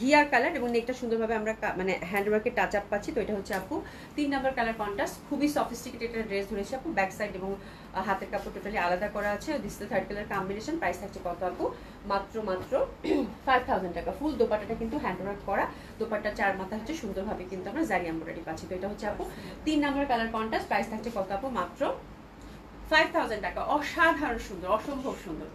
ঘিয়া কালার, এবং নেকটা সুন্দরভাবে আমরা মানে হ্যান্ডওয়ার্কের টাচ আপ পাচ্ছি। তো এটা হচ্ছে আপু 3 নম্বর কালার কন্ট্রাস্ট, খুবই সফিস্টিকেটেড একটা ড্রেস ধরেছে আপু। ব্যাক সাইড এবং হাতের কাপড় টোটালি আলাদা করা আছে। This is the third colour combination. Price থাকছে কত আপু? মাত্র 5000 টাকা। ফুল দোপাট্টাটা কিন্তু হ্যান্ডওয়ার্ক করা, দোপাট্টা 4 মাথা হচ্ছে সুন্দরভাবে কিন্তু আমরা জারি এমব্রয়ডারি পাচ্ছি। তো এটা হচ্ছে আপু 3 নম্বর কালার কন্ট্রাস্ট। প্রাইস থাকছে কত আপু? মাত্র 5000 টাকা। অসাধারণ সুন্দর, অসম্ভব সুন্দর।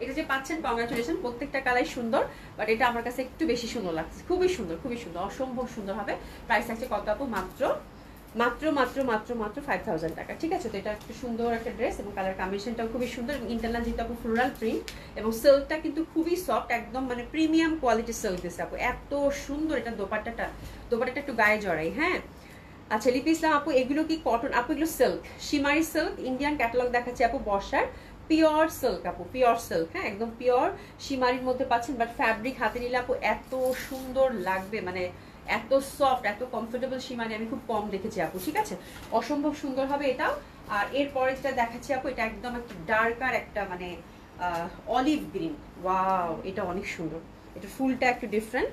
এটা যে পাচ্ছেন কংগ্রাচুলেশন, প্রত্যেকটা কালাই সুন্দর, বাট এটা আমার কাছে একটু বেশি সুন্দর লাগছে। খুবই সুন্দর, খুবই সুন্দর, অসম্ভব সুন্দর হবে। প্রাইস থাকছে কত আপু? মাত্র মাত্র মাত্র মাত্র মাত্র 5000 টাকা। ঠিক আছে, তো এটা একটু সুন্দর একটা ড্রেস, এবং কালার কম্বিনেশনটাও খুবই সুন্দর, এবং ইন্টারনাল যেহেতু আপু ফ্লোরাল প্রিন্ট, এবং সিল্কটা কিন্তু খুবই সফট, একদম মানে প্রিমিয়াম কোয়ালিটির সিল্ক দিচ্ছে আপু। এত সুন্দর এটা দোপাট্টাটা, দোপাট্টাটা একটু গায়ে জড়াই। হ্যাঁ, আচ্ছা লিপি ইসলাম আপু, এগুলো কি কটন আপু? এগুলো সিল্ক, শিমারি সিল্ক, ইন্ডিয়ান ক্যাটালগ দেখাচ্ছে আপু, বর্ষার পিওর সিল্ক আপু, পিওর সিল্ক। হ্যাঁ, একদম পিওর শিমারির মধ্যে পাচ্ছেন, বাট ফ্যাব্রিক হাতে নিলে আপু এত সুন্দর লাগবে, মানে এত সফট, এত কমফোর্টেবল শিমারি আমি খুব কম দেখেছি আপু। ঠিক আছে, অসম্ভব সুন্দর হবে এটাও। আর এরপরে যেটা দেখাচ্ছি আপু, এটা একদম একটা ডার্কার একটা মানে অলিভ গ্রিন। ওয়াও, এটা অনেক সুন্দর, এটা ফুলটা একটু ডিফারেন্ট,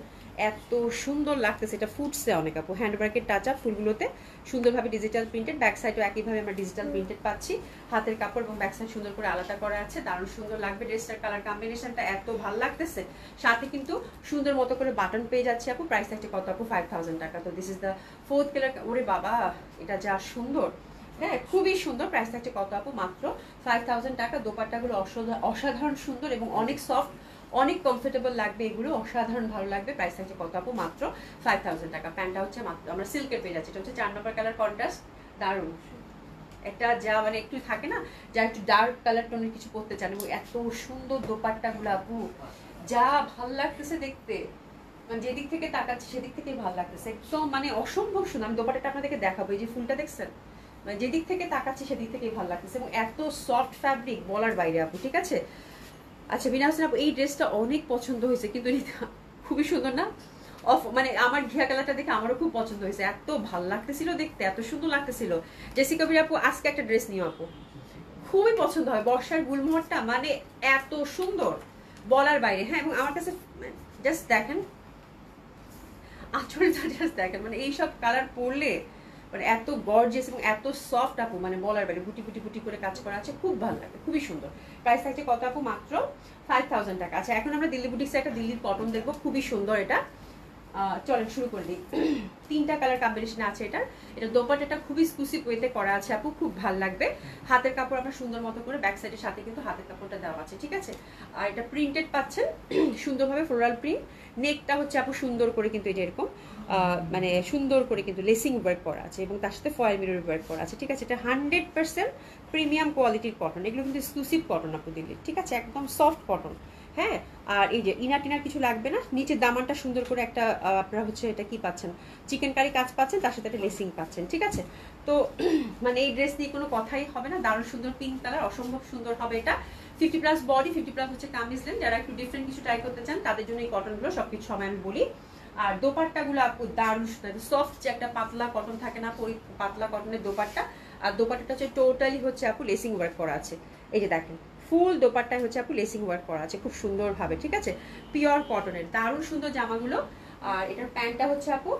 এত সুন্দর লাগতেছে। এটা ফুটছে অনেক আপু, হ্যান্ডওয়ার্কের টাচ আপ ফুলগুলোতে সুন্দরভাবে ডিজিটাল প্রিন্টেড, ব্যাক সাইডও একইভাবে আমরা ডিজিটাল প্রিন্টেড পাচ্ছি। হাতের কাপড় এবং ব্যাক সাইড সুন্দর করে আলাদা করা আছে, দারুণ সুন্দর লাগবে। ড্রেসটার কালার কম্বিনেশনটা এত ভালো লাগতেছে, সাথে কিন্তু সুন্দর মতো করে বাটন পেয়ে যাচ্ছে আপু। প্রাইস থাকছে কত আপু? 5000 টাকা। তো this is the fourth colour. ওরে বাবা, এটা যা সুন্দর, হ্যাঁ খুবই সুন্দর। প্রাইস থাকছে কত আপু? মাত্র 5000 টাকা। দোপাট্টাগুলো অসাধারণ সুন্দর এবং অনেক সফট, অনেক কমফোর্টেবল লাগবে, এগুলো অসাধারণ ভালো লাগবে। প্রাইস থাকছে কত আপু? মাত্র 5000 টাকা। প্যান্টটা হচ্ছে মাত্র আমরা সিল্কের পেয়ে যাচ্ছি, এটা হচ্ছে 4 নম্বর কালার কন্ট্রাস্ট, দারুণ একটা যা মানে একটু থাকে না, যা একটু ডার্ক কালার টোনের কিছু পরতে চান, এবং এত সুন্দর দোপাট্টাগুলো আপু, যা ভাল লাগতেছে দেখতে, মানে যেদিক থেকে তাকাচ্ছি সেদিক থেকেই ভালো লাগতেছে, একদম মানে অসম্ভব সুন্দর। আমি দোপাট্টাটা আপনাদেরকে দেখাবো, এই যে ফুলটা দেখছেন, মানে যেদিক থেকে তাকাচ্ছি সেদিক থেকেই ভালো লাগতেছে, এবং এত সফট ফ্যাব্রিক বলার বাইরে আপু। ঠিক আছে, আচ্ছা বিনা হোসেন আপু, এই ড্রেসটা অনেক পছন্দ হয়েছে, কিন্তু খুবই সুন্দর না? মানে আমার ঘিয়া কালারটা দেখে আমারও খুব পছন্দ হয়েছে, এত ভালো লাগতেছিল দেখতে, এত সুন্দর লাগতেছিল। জেসিকা বির আপু, আজকে একটা ড্রেস নিও আপু, খুবই পছন্দ হয়। বর্ষার গুলমোহরটা মানে এত সুন্দর বলার বাইরে। হ্যাঁ, এবং আমার কাছে জাস্ট দেখেন আঁচলটা, জাস্ট দেখেন, মানে এইসব কালার পরলে মানে এত গর্জিয়াস এবং এত সফট আপু, মানে বলার বাইরে। গুটি গুটি গুটি করে কাজ করা আছে, খুব ভালো লাগে, খুবই সুন্দর। প্রাইস থাকছে কত আপু? মাত্র 5000 টাকা। আচ্ছা, এখন আমরা দিল্লি বুটিক্সে একটা দিল্লির কটন দেখবো, খুবই সুন্দর এটা। চলেন শুরু করে দিই। 3টা কালার কম্বিনেশন আছে এটার। এটা দোপাট্টাটা খুবই এক্সক্লুসিভ ওয়েতে করা আছে আপু, খুব ভালো লাগবে। হাতের কাপড় আমরা সুন্দর মতো করে, ব্যাক সাইডের সাথে কিন্তু হাতের কাপড়টা দেওয়া আছে। ঠিক আছে, আর এটা প্রিন্টেড পাচ্ছেন সুন্দরভাবে, ফ্লোরাল প্রিন্ট। নেকটা হচ্ছে আপু সুন্দর করে কিন্তু এটা এরকম মানে সুন্দর করে কিন্তু লেসিং ওয়ার্ক করা আছে, এবং তার সাথে ফয়েল মিরর ওয়ার্ক করা আছে। ঠিক আছে, এটা 100% প্রিমিয়াম কোয়ালিটির কটন, এগুলো কিন্তু এক্সক্লুসিভ কটন আপু দিল্লির। ঠিক আছে, একদম সফট কটন। হ্যাঁ, আর এই যে ইনার টিনার কিছু লাগবে না। নিচের দামানটা সুন্দর করে একটা আপনারা হচ্ছে এটা কি পাচ্ছেন, চিকেন কারি কাজ পাচ্ছেন, তার সাথে একটা লেসিং পাচ্ছেন। ঠিক আছে, তো মানে এই ড্রেস নিয়ে কোনো কথাই হবে না, দারুণ সুন্দর পিঙ্ক কালার, অসম্ভব সুন্দর হবে এটা। 50+ বডি, 50+ হচ্ছে কামিজ লেন। যারা একটু ডিফারেন্ট কিছু ট্রাই করতে চান তাদের জন্য এই কটনগুলো সবকিছু সময় আমি বলি। আর দোপাট্টাগুলো আপু দারুণ সফট, যে একটা পাতলা কটন থাকে না, ওই পাতলা কটনের দোপাট্টা। আর দোপাট্টাটা হচ্ছে টোটালি হচ্ছে আপু লেসিং ওয়ার্ক করা আছে, এই যে দেখেন ফুল দোপাট্টায় হচ্ছে আপু লেসিং ওয়ার্ক করা আছে খুব সুন্দরভাবে। ঠিক আছে, পিওর কটনের দারুণ সুন্দর জামাগুলো। আর এটার প্যান্টটা হচ্ছে আপু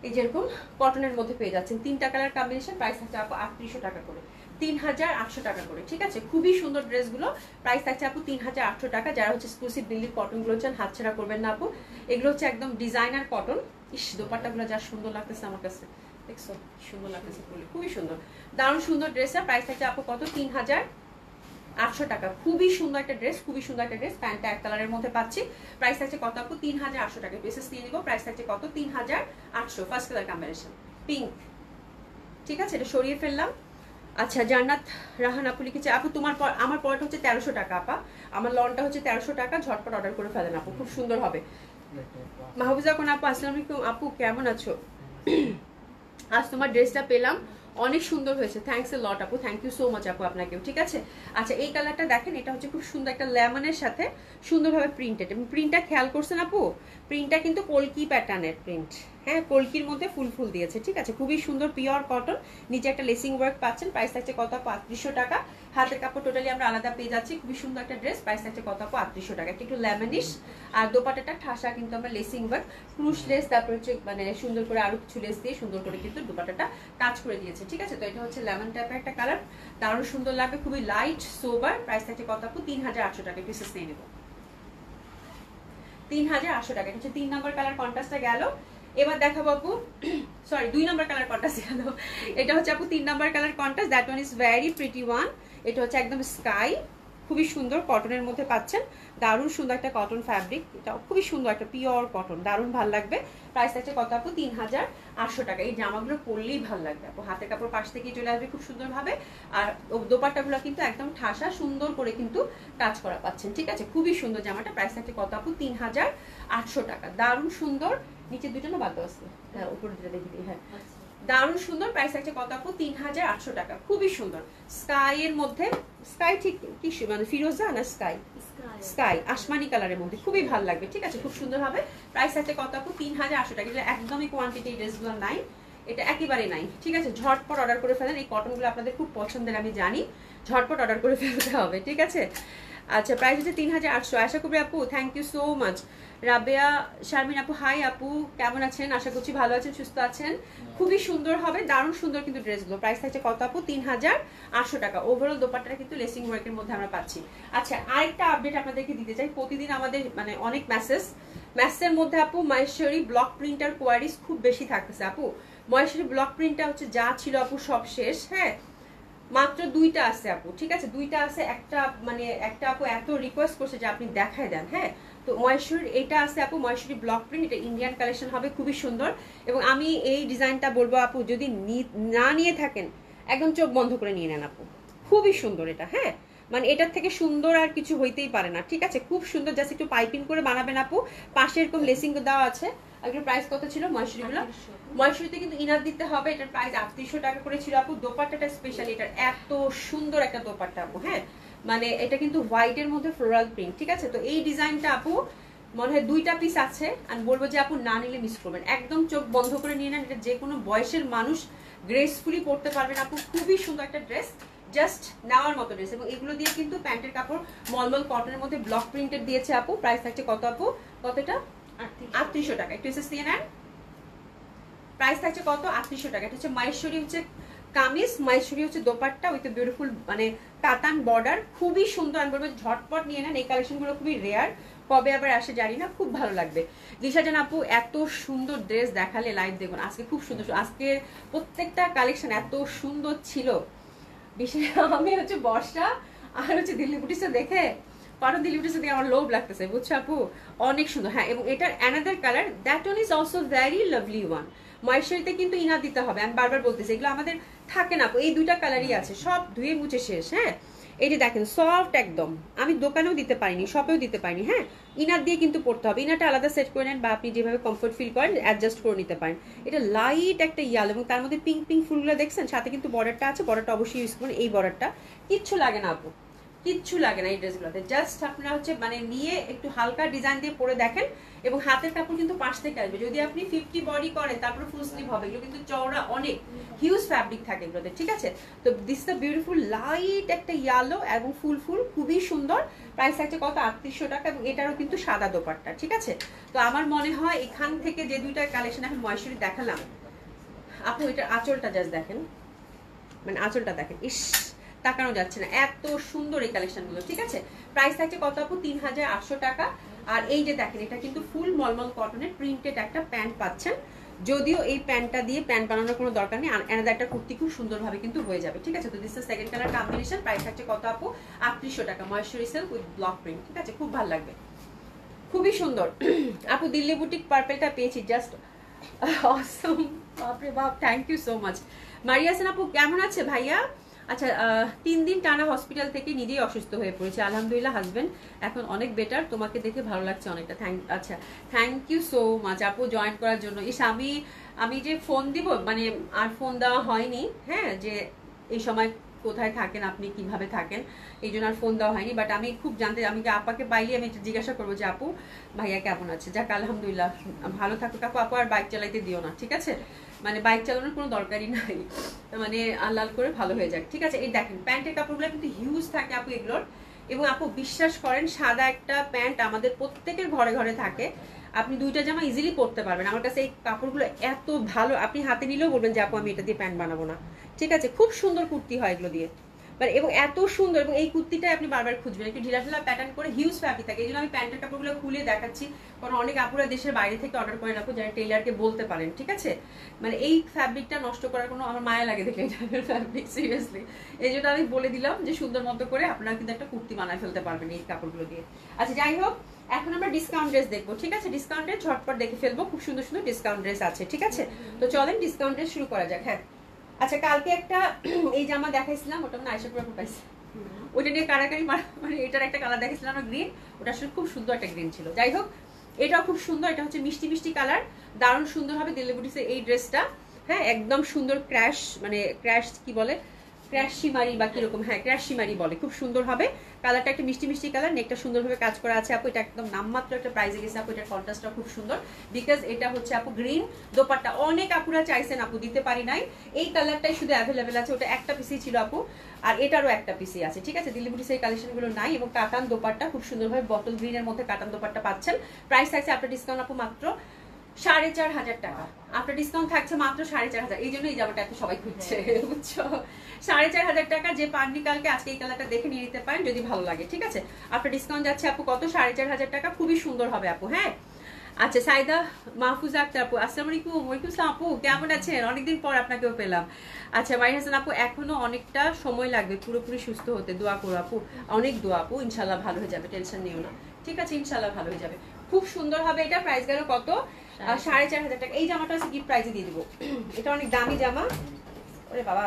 এই যেরকম কটনের মধ্যে পেয়ে যাচ্ছেন। 3টা কালার কম্বিনেশন। প্রাইস থাকছে আপু 3800 টাকা করে, 3800 টাকা করে। ঠিক আছে, খুবই সুন্দর ড্রেসগুলো। প্রাইস থাকছে আপু 3800 টাকা। যারা হচ্ছে এক্সক্লুসিভ দিল্লির কটনগুলো চান, হাতছাড়া করবেন না আপু, এগুলো হচ্ছে একদম ডিজাইনার কটন। ইস, দোপাট্টাগুলো যা সুন্দর লাগতেছে আমার কাছে, দেখছো সুন্দর লাগতেছে, খুবই সুন্দর, দারুণ সুন্দর ড্রেসটা। প্রাইস থাকছে আপু কত? 3800 টাকা। খুবই সুন্দর একটা ড্রেস, খুবই সুন্দর একটা ড্রেস। প্যান্টটা এক কালারের মধ্যে পাচ্ছি। প্রাইস থাকছে কত আপু? 3800 টাকা। ড্রেসেস নিয়ে নিব। প্রাইস থাকছে কত? 3800। First colour combination pink. ঠিক আছে, এটা সরিয়ে ফেললাম। আচ্ছা, জান্নাত রাহান আপু লিখেছে, আপু তোমার আমার পরটা হচ্ছে 1300 টাকা আপা, আমার লনটা হচ্ছে 1300 টাকা, ঝটপট অর্ডার করে ফেলেন আপু, খুব সুন্দর হবে। মাহবুজা কোন আপু, আসসালামু আলাইকুম আপু, কেমন আছো? আজ তোমার ড্রেসটা পেলাম, অনেক সুন্দর হয়েছে, থ্যাঙ্কস এ লট আপু, থ্যাংক ইউ সো মাচ আপু আপনাকেও। ঠিক আছে, আচ্ছা এই কালারটা দেখেন, এটা হচ্ছে খুব সুন্দর একটা লেমনের সাথে সুন্দরভাবে প্রিন্টেড, এবং প্রিন্টটা খেয়াল করছেন আপু, প্রিন্টটা কিন্তু কলকি প্যাটার্নের প্রিন্ট, হ্যাঁ কলকির মধ্যে ফুল ফুল দিয়েছে। ঠিক আছে, খুবই সুন্দর পিওর কটন, নিচে একটা লেসিং ওয়ার্ক পাচ্ছেন, প্রাইস থাকছে কত আপু 3800 টাকা। হাতের কাপড় টোটালি আমরা আলাদা পেয়ে যাচ্ছি, খুবই সুন্দর একটা ড্রেস, প্রাইস থাকছে কত আপু 3800 টাকা, একটু লেমনিশ। আর দোপাটাটা ঠাসা কিন্তু আমরা লেসিং ওয়ার্ক, ক্রুশ লেস, তারপর হচ্ছে মানে সুন্দর করে আরো কিছু লেস দিয়ে সুন্দর করে কিন্তু দোপাটাটা টাচ করে দিয়েছে। ঠিক আছে, তো এটা হচ্ছে লেমন টাইপের একটা কালার, দারুণ সুন্দর লাগবে, খুবই লাইট সোবার, প্রাইস থাকছে কত আপু 3800 টাকা। একটু সেস নিয়ে নেব 3800 টাকা। এটা হচ্ছে 3 নম্বর কালার কন্ট্রাস্টটা গেল। এবার দেখাবো আপু, সরি 2 নম্বর কালার কন্ট্রাস্ট গেল, এটা হচ্ছে আপু 3 নম্বর colour contrast, that one is very pretty one. এটা হচ্ছে একদম স্কাই, খুবই সুন্দর কটনের মধ্যে পাচ্ছেন, দারুণ সুন্দর একটা কটন ফ্যাব্রিক, এটা খুবই সুন্দর একটা পিওর কটন, দারুণ ভালো লাগবে। প্রাইস আছে কত আপু 3800 টাকা। এই জামাগুলো পরলেই ভালো লাগবে আপু, হাতের কাপড় পাশ থেকেই চলে আসবে খুব সুন্দরভাবে, আর দোপাট্টাগুলো কিন্তু একদম ঠাসা সুন্দর করে কিন্তু কাজ করা পাচ্ছেন। ঠিক আছে, খুবই সুন্দর জামাটা, প্রাইস আছে কত আপু 3800 টাকা, দারুণ সুন্দর। নিচে দুটো না বাদ আছে, হ্যাঁ উপরে দুটো দেখি দিই, হ্যাঁ দারুণ সুন্দর, প্রাইস আছে কত আপু 3800 টাকা, খুবই সুন্দর। স্কাই এর মধ্যে, স্কাই ঠিক কি মানে ফিরোজা না স্কাই, স্কাই আসমানি কালারের মধ্যে খুবই ভালো লাগবে। ঠিক আছে, খুব সুন্দর হবে, প্রাইস আছে কত আপু 3800 টাকা। এটা একদমই কোয়ান্টিটি ড্রেসগুলো নাই, এটা একেবারে নাই। ঠিক আছে, ঝটপট অর্ডার করে ফেলেন, এই কটনগুলো আপনাদের খুব পছন্দের আমি জানি, ঝটপট অর্ডার করে ফেলতে হবে। ঠিক আছে, আচ্ছা প্রাইস হচ্ছে 3800। আশা করি আপু, thank you so much. Rabeya Sharmin আপু, হাই আপু, কেমন আছেন? আশা করছি ভালো আছেন, সুস্থ আছেন। খুবই সুন্দর হবে, দারুণ সুন্দর কিন্তু ড্রেসগুলো, প্রাইস থাকছে কত আপু 3800 টাকা। ওভারঅল দোপাট্টাটা কিন্তু লেসিং ওয়ার্কের মধ্যে আমরা পাচ্ছি। আচ্ছা আরেকটা আপডেট আপনাদেরকে দিতে চাই, প্রতিদিন আমাদের মানে অনেক মেসেজের মধ্যে আপু মহেশ্বরী ব্লক প্রিন্টার কোয়ারিজ খুব বেশি থাকতেছে আপু। মহেশ্বরী ব্লক প্রিন্টটা হচ্ছে যা ছিল আপু সব শেষ, হ্যাঁ মাত্র 2টা আছে আপু। ঠিক আছে, 2টা আছে, একটা আপু এত রিকোয়েস্ট করছে যে আপনি দেখায় দেন, হ্যাঁ তো মহেশ্বরীর এটা আছে আপু, মহেশ্বরী ব্লক প্রিন্ট, এটা ইন্ডিয়ান কালেকশন হবে, খুবই সুন্দর। এবং আমি এই ডিজাইনটা বলবো আপু, যদি না নিয়ে থাকেন একদম চোখ বন্ধ করে নিয়ে নেন আপু, খুবই সুন্দর এটা, হ্যাঁ মানে এটার থেকে সুন্দর আর কিছু হইতেই পারে না। ঠিক আছে, খুব সুন্দর, জাস্ট একটু পাইপিং করে বানাবেন আপু, পাশে এরকম লেসিং দেওয়া আছে। এগুলোর প্রাইস কত ছিল মহেশ্বরীগুলো? মহেশ্বরীতে কিন্তু ইনার দিতে হবে, এটার প্রাইস 3800 টাকা করে ছিল আপু। দোপাট্টাটা স্পেশালি, এটার এত সুন্দর একটা দোপাট্টা আপু, হ্যাঁ মানে এটা কিন্তু হোয়াইটের মধ্যে ফ্লোরাল প্রিন্ট। ঠিক আছে, তো এই ডিজাইনটা আপু মনে হয় 2টা পিস আছে, আর বলবো যে আপু না নিলে মিস করবেন, একদম চোখ বন্ধ করে নিয়ে নেন, এটা যে কোনো বয়সের মানুষ গ্রেসফুলি পরতে পারবেন আপু, খুবই সুন্দর একটা ড্রেস, জাস্ট নেওয়ার মতো ড্রেস। এবং এগুলো দিয়ে কিন্তু প্যান্টের কাপড় মলমল কটনের মধ্যে ব্লক প্রিন্টেড দিয়েছে আপু। প্রাইস থাকছে কত আপু, কতটা 3800 টাকা। একটু এসএস দিয়ে নেন, প্রাইস থাকছে কত 3800 টাকা। এটা হচ্ছে মহেশ্বরী হচ্ছে কামিজ, মহেশ্বরী হচ্ছে দোপাট্টা উইথ বিউটিফুল মানে কাতান বর্ডার, খুবই সুন্দর। আমি বলবো ঝটপট নিয়ে নেন, এই কালেকশনগুলো খুবই রেয়ার, কবে আবার আসে জানি না, খুব ভালো লাগবে। দিশা জান আপু এত সুন্দর ড্রেস দেখালে লাইভ দেখুন, আজকে খুব সুন্দর, আজকে প্রত্যেকটা কালেকশন এত সুন্দর ছিল। বিশেষ আমি হচ্ছে বর্ষা আর হচ্ছে দিল্লি বুটিসটা দেখে, পারো দিল্লি বুটিসটা দেখে আমার লোভ লাগতেছে, বুঝছো আপু, অনেক সুন্দর। হ্যাঁ, এবং এটার another colour, that one is also very lovely one. মহেশ্বরীতে কিন্তু ইনার দিতে হবে, আমি বারবার বলতেছি, এগুলো আমাদের থাকে না, এই 2টা কালারই আছে, সব ধুয়ে মুছে শেষ। হ্যাঁ, এই যে দেখেন সফট একদম, আমি দোকানেও দিতে পারিনি, শপেও দিতে পারিনি। হ্যাঁ, ইনার দিয়ে কিন্তু পড়তে হবে, ইনারটা আলাদা সেট করে নেন, বা আপনি যেভাবে কমফোর্ট ফিল করেন অ্যাডজাস্ট করে নিতে পারেন। এটা লাইট একটা ইয়ালো, এবং তার মধ্যে পিঙ্ক পিঙ্ক ফুলগুলো দেখছেন, সাথে কিন্তু বর্ডারটা আছে, বর্ডারটা অবশ্যই ইউজ করুন। এই বর্ডারটা কিচ্ছু লাগে না আপু, কিচ্ছু লাগে না এই ড্রেসগুলোতে, জাস্ট আপনারা হচ্ছে মানে নিয়ে একটু হালকা ডিজাইন দিয়ে পরে দেখেন। এবং হাতের কাপড় কিন্তু পাশ থেকে আসবে, যদি আপনি 50 বডি করেন তারপরে ফুল স্লিভ হবে, এগুলো কিন্তু চওড়া অনেক হিউজ ফ্যাব্রিক থাকে এগুলোতে। ঠিক আছে, তো দিস দ্য বিউটিফুল লাইট একটা ইয়েলো এবং ফুল ফুল, খুবই সুন্দর। প্রাইস থাকছে কত 3800 টাকা, এবং এটারও কিন্তু সাদা দোপাট্টা। ঠিক আছে, তো আমার মনে হয় এখান থেকে যে 2টা কালেকশন এখন মহেশ্বরী দেখালাম আপু, এটার আঁচলটা জাস্ট দেখেন, মানে আঁচলটা দেখেন, ইস তাকানো যাচ্ছে না, এত সুন্দর এই কালেকশনগুলো। ঠিক আছে, প্রাইস থাকছে কত আপু 3800 টাকা। আর এই যে দেখেন, এটা কিন্তু ফুল মলমল কটনের প্রিন্টেড একটা প্যান্ট পাচ্ছেন, যদিও এই প্যান্টটা দিয়ে প্যান্ট বানানোর কোনো দরকার নেই, এনাদের একটা কুর্তি খুব সুন্দরভাবে কিন্তু হয়ে যাবে। ঠিক আছে, তো this is second colour combination, price থাকছে কত আপু 3800 টাকা, Maheshwari silk with block print. ঠিক আছে, খুব ভালো লাগবে, খুবই সুন্দর আপু। দিল্লি বুটিক পার্পেলটা পেয়েছি, জাস্ট অসম, বাপরে বাপ, থ্যাংক ইউ সো মাচ। মারিয়াসেন আপু কেমন আছে ভাইয়া? আচ্ছা 3 দিন টানা হসপিটাল থেকে নিজেই অসুস্থ হয়ে পড়েছে, আলহামদুলিল্লাহ হাজবেন্ড এখন অনেক বেটার, তোমাকে দেখে ভালো লাগছে অনেকটা। আচ্ছা থ্যাংক ইউ সো মাচ আপু জয়েন করার জন্য। ইস আমি যে ফোন দিব মানে আর ফোন দেওয়া হয়নি, হ্যাঁ যে এই সময় কোথায় থাকেন আপনি, কিভাবে থাকেন, এই জন্য আর ফোন দেওয়া হয়নি। বাট আমি খুব জানতে, আমি আপাকে পাইলে আমি জিজ্ঞাসা করবো যে আপু ভাইয়া কেমন আছে। যাক আলহামদুলিল্লাহ ভালো থাকুক আপু। আপু আর বাইক চালাইতে দিও না, ঠিক আছে? মানে বাইক চালানোর কোনো দরকারই নাই, মানে আল্লাহ করে ভালো হয়ে যাক, ঠিক আছে? এই দেখেন প্যান্টের কাপড়গুলো কিন্তু হিউজ থাকে আপু এগুলোর। এবং আপু বিশ্বাস করেন সাদা একটা প্যান্ট আমাদের প্রত্যেকের ঘরে ঘরে থাকে, আপনি 2টা জামা ইজিলি পরতে পারবেন। আমার কাছে এই কাপড়গুলো এত ভালো, আপনি হাতে নিলেও বলবেন যে আপু আমি এটা দিয়ে প্যান্ট বানাবো না, ঠিক আছে? খুব সুন্দর কুর্তি হয় এগুলো দিয়ে, মানে এবং এত সুন্দর। এবং এই কুর্তিটাই আপনি বারবার খুঁজবেন, একটু ঢিলা ঢিলা প্যাটার্ন করে হিউজ ফ্যাব্রিক থাকে। এই জন্য আমি প্যান্টের কাপড়গুলো খুলে দেখাচ্ছি, কারণ অনেক আপুরা দেশের বাইরে থেকে অর্ডার করে রাখো, যারা টেইলারকে বলতে পারেন, ঠিক আছে? মানে এই ফ্যাব্রিকটা নষ্ট করার কোনো আমার মায়া লাগে দেখলে এই ফ্যাব্রিক, সিরিয়াসলি। এই জন্য আমি বলে দিলাম যে সুন্দর মতো করে আপনারা কিন্তু একটা কুর্তি বানায় ফেলতে পারবেন এই কাপড়গুলো দিয়ে। আচ্ছা যাই হোক, এখন আমরা ডিসকাউন্ট ড্রেস দেখবো, ঠিক আছে? ডিসকাউন্ট ড্রেস ঝটপট দেখে ফেলবো, খুব সুন্দর সুন্দর ডিসকাউন্ট ড্রেস আছে, ঠিক আছে? তো চলেন ডিসকাউন্ট ড্রেস শুরু করা যাক। হ্যাঁ আচ্ছা কালকে একটা এই জামা দেখাইছিলাম, ওটা মানে আয়শা পুরো পাইছে, ওইটা নিয়ে কারাকারি মানে এটার একটা কালার দেখেছিলাম না গ্রিন, ওটা আসলে খুব সুন্দর একটা গ্রিন ছিল। যাই হোক এটাও খুব সুন্দর, এটা হচ্ছে মিষ্টি মিষ্টি কালার, দারুণ সুন্দর হবে দিল্লি বুটিক্সের এই ড্রেসটা। হ্যাঁ একদম সুন্দর ক্র্যাশ, মানে ক্র্যাশ কি বলে, ক্র্যাশ শিমারি বা কিরকম, হ্যাঁ ক্র্যাশ শিমারি বলে, খুব সুন্দর হবে। কালারটা একটা মিষ্টি মিষ্টি কালার, নেকটা সুন্দরভাবে কাজ করা আছে আপু। এটা একদম নামমাত্র একটা প্রাইসে গেছে আপু, এটার কন্ট্রাস্টটা খুব সুন্দর, বিকজ এটা হচ্ছে আপু গ্রিন। দোপাট্টা অনেক আপুরা চাইছেন আপু, দিতে পারি নাই, এই কালারটাই শুধু অ্যাভেলেবেল আছে, ওটা একটা পিসই ছিল আপু, আর এটারও একটা পিসি আছে, ঠিক আছে? দিল্লি বুটিক্সের এই কালেকশনগুলো নাই। এবং কাতান দোপাট্টা খুব সুন্দরভাবে বটল গ্রিনের মধ্যে কাতান দোপাট্টা পাচ্ছেন। প্রাইস থাকছে আপনার ডিসকাউন্ট আপু মাত্র 4,500 টাকা, আপনার ডিসকাউন্ট থাকছে মাত্র 4,500। এই জন্য এই জামাটা এত সবাই খুঁজছে, বুঝছো? 4,500 টাকা যে পাননি কালকে, আজকে এই কালারটা দেখে নিয়ে নিতে পারেন যদি ভালো লাগে, ঠিক আছে? আপনার ডিসকাউন্ট যাচ্ছে আপু কত? 4,500 টাকা, খুবই সুন্দর হবে আপু। হ্যাঁ আচ্ছা সাইদা মাহফুজা আক্তার আপু আসসালামু আলাইকুম। ওয়ালাইকুম আসসালাম আপু, কেমন আছেন? অনেকদিন পর আপনাকেও পেলাম। আচ্ছা মাই হাসান আপু এখনো অনেকটা সময় লাগবে পুরোপুরি সুস্থ হতে, দোয়া করো আপু, অনেক দোয়া আপু, ইনশাল্লাহ ভালো হয়ে যাবে, টেনশন নিও না, ঠিক আছে? ইনশাল্লাহ ভালো হয়ে যাবে, খুব সুন্দর হবে এটা। প্রাইস গেল কত? 4,500 টাকা। এই জামাটা হচ্ছে গিফট প্রাইজে দিয়ে দিব, এটা অনেক দামি জামা। ওরে বাবা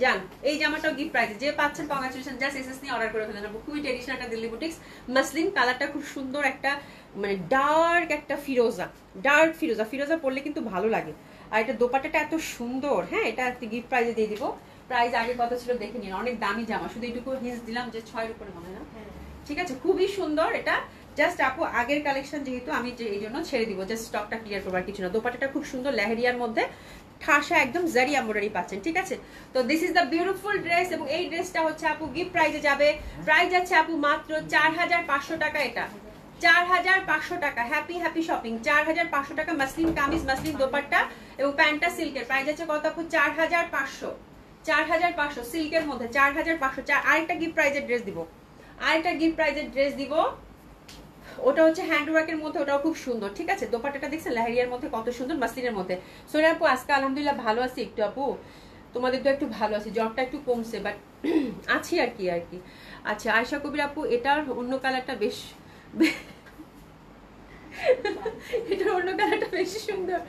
জান, এই জামাটাও গিফট প্রাইজে, যে পাচ্ছেন কংগ্রাচুলেশন, জাস্ট এসএস নিয়ে অর্ডার করে ফেলেন আপু। খুবই ট্রেডিশনাল একটা দিল্লি বুটিক্স মাসলিন, কালারটা খুব সুন্দর, একটা মানে ডার্ক একটা ফিরোজা, ডার্ক ফিরোজা, ফিরোজা পরলে কিন্তু ভালো লাগে। আর এটা দোপাট্টাটা এত সুন্দর, হ্যাঁ এটা গিফট প্রাইজে দিয়ে দিব। প্রাইস আগে কত ছিল দেখে নিন, অনেক দামি জামা, শুধু এইটুকু হিন্স দিলাম যে 6 উপরে মনে হয় না, ঠিক আছে? খুবই সুন্দর এটা, জাস্ট আপু আগের কালেকশন যেহেতু আমি এই জন্য ছেড়ে দিব, জাস্ট স্টকটা ক্লিয়ার করবার কিছু না। দোপাট্টাটা খুব সুন্দর লেহেরিয়ার মধ্যে ঠাসা একদম জারি এমব্রয়ডারি পাচ্ছেন, ঠিক আছে? তো this is the beautiful dress, এবং এই ড্রেসটা হচ্ছে আপু গিফট প্রাইজে যাবে। প্রাইস যাচ্ছে আপু মাত্র 4,500 টাকা, এটা 4,500 টাকা। হ্যাপি হ্যাপি শপিং, 4,500 টাকা। মাসলিন কামিজ, মাসলিন দোপাট্টা এবং প্যান্টটা সিল্কের। প্রাইস যাচ্ছে কত আপু? 4,500, 4,500 সিল্কের মধ্যে 4,500। আরেকটা গিফট প্রাইজের ড্রেস দিব, আরেকটা গিফট প্রাইজের ড্রেস দিব, ওটা হচ্ছে হ্যান্ডওয়ার্কের মধ্যে, ওটাও খুব সুন্দর, ঠিক আছে? দোপাট্টাটা দেখছেন লেহেরিয়ার মধ্যে কত সুন্দর, মাসলিনের মধ্যে। সোনা আপু আজকে আলহামদুলিল্লাহ ভালো আছি একটু আপু, তোমাদের তো একটু ভালো আছি, জ্বরটা একটু কমছে, বাট আছি আর কি আর কি। আচ্ছা আয়শা কবির আপু এটার অন্য কালারটা বেশ এটার অন্য কালারটা বেশি সুন্দর,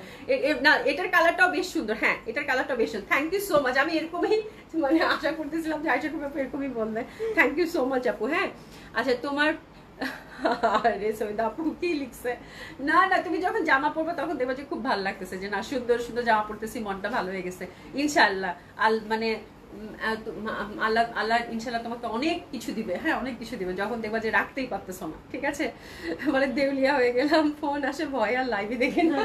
না এটার কালারটাও বেশ সুন্দর, হ্যাঁ এটার কালারটাও বেশ সুন্দর। থ্যাংক ইউ সো মাচ, আমি এরকমই মানে আশা করতেছিলাম যে আয়শা কবির আপু এরকমই বলবে। থ্যাংক ইউ সো মাচ আপু। হ্যাঁ আচ্ছা তোমার আরে সৈদা আপু কি লিখছে, না না তুমি যখন জামা পরবে তখন দেখবে যে খুব ভালো লাগতেছে, যে না সুন্দর সুন্দর জামা পরতেছি, মনটা ভালো হয়ে গেছে ইনশাআল্লাহ। মানে আল্লাহ আল্লাহ ইনশাআল্লাহ তোমাকে অনেক কিছু দিবে, হ্যাঁ অনেক কিছু দিবে, যখন দেখবা যে রাখতেই পারতেছো না, ঠিক আছে? মানে দেউলিয়া হয়ে গেলাম, ফোন আসে ভয় আর লাইভে দেখে না।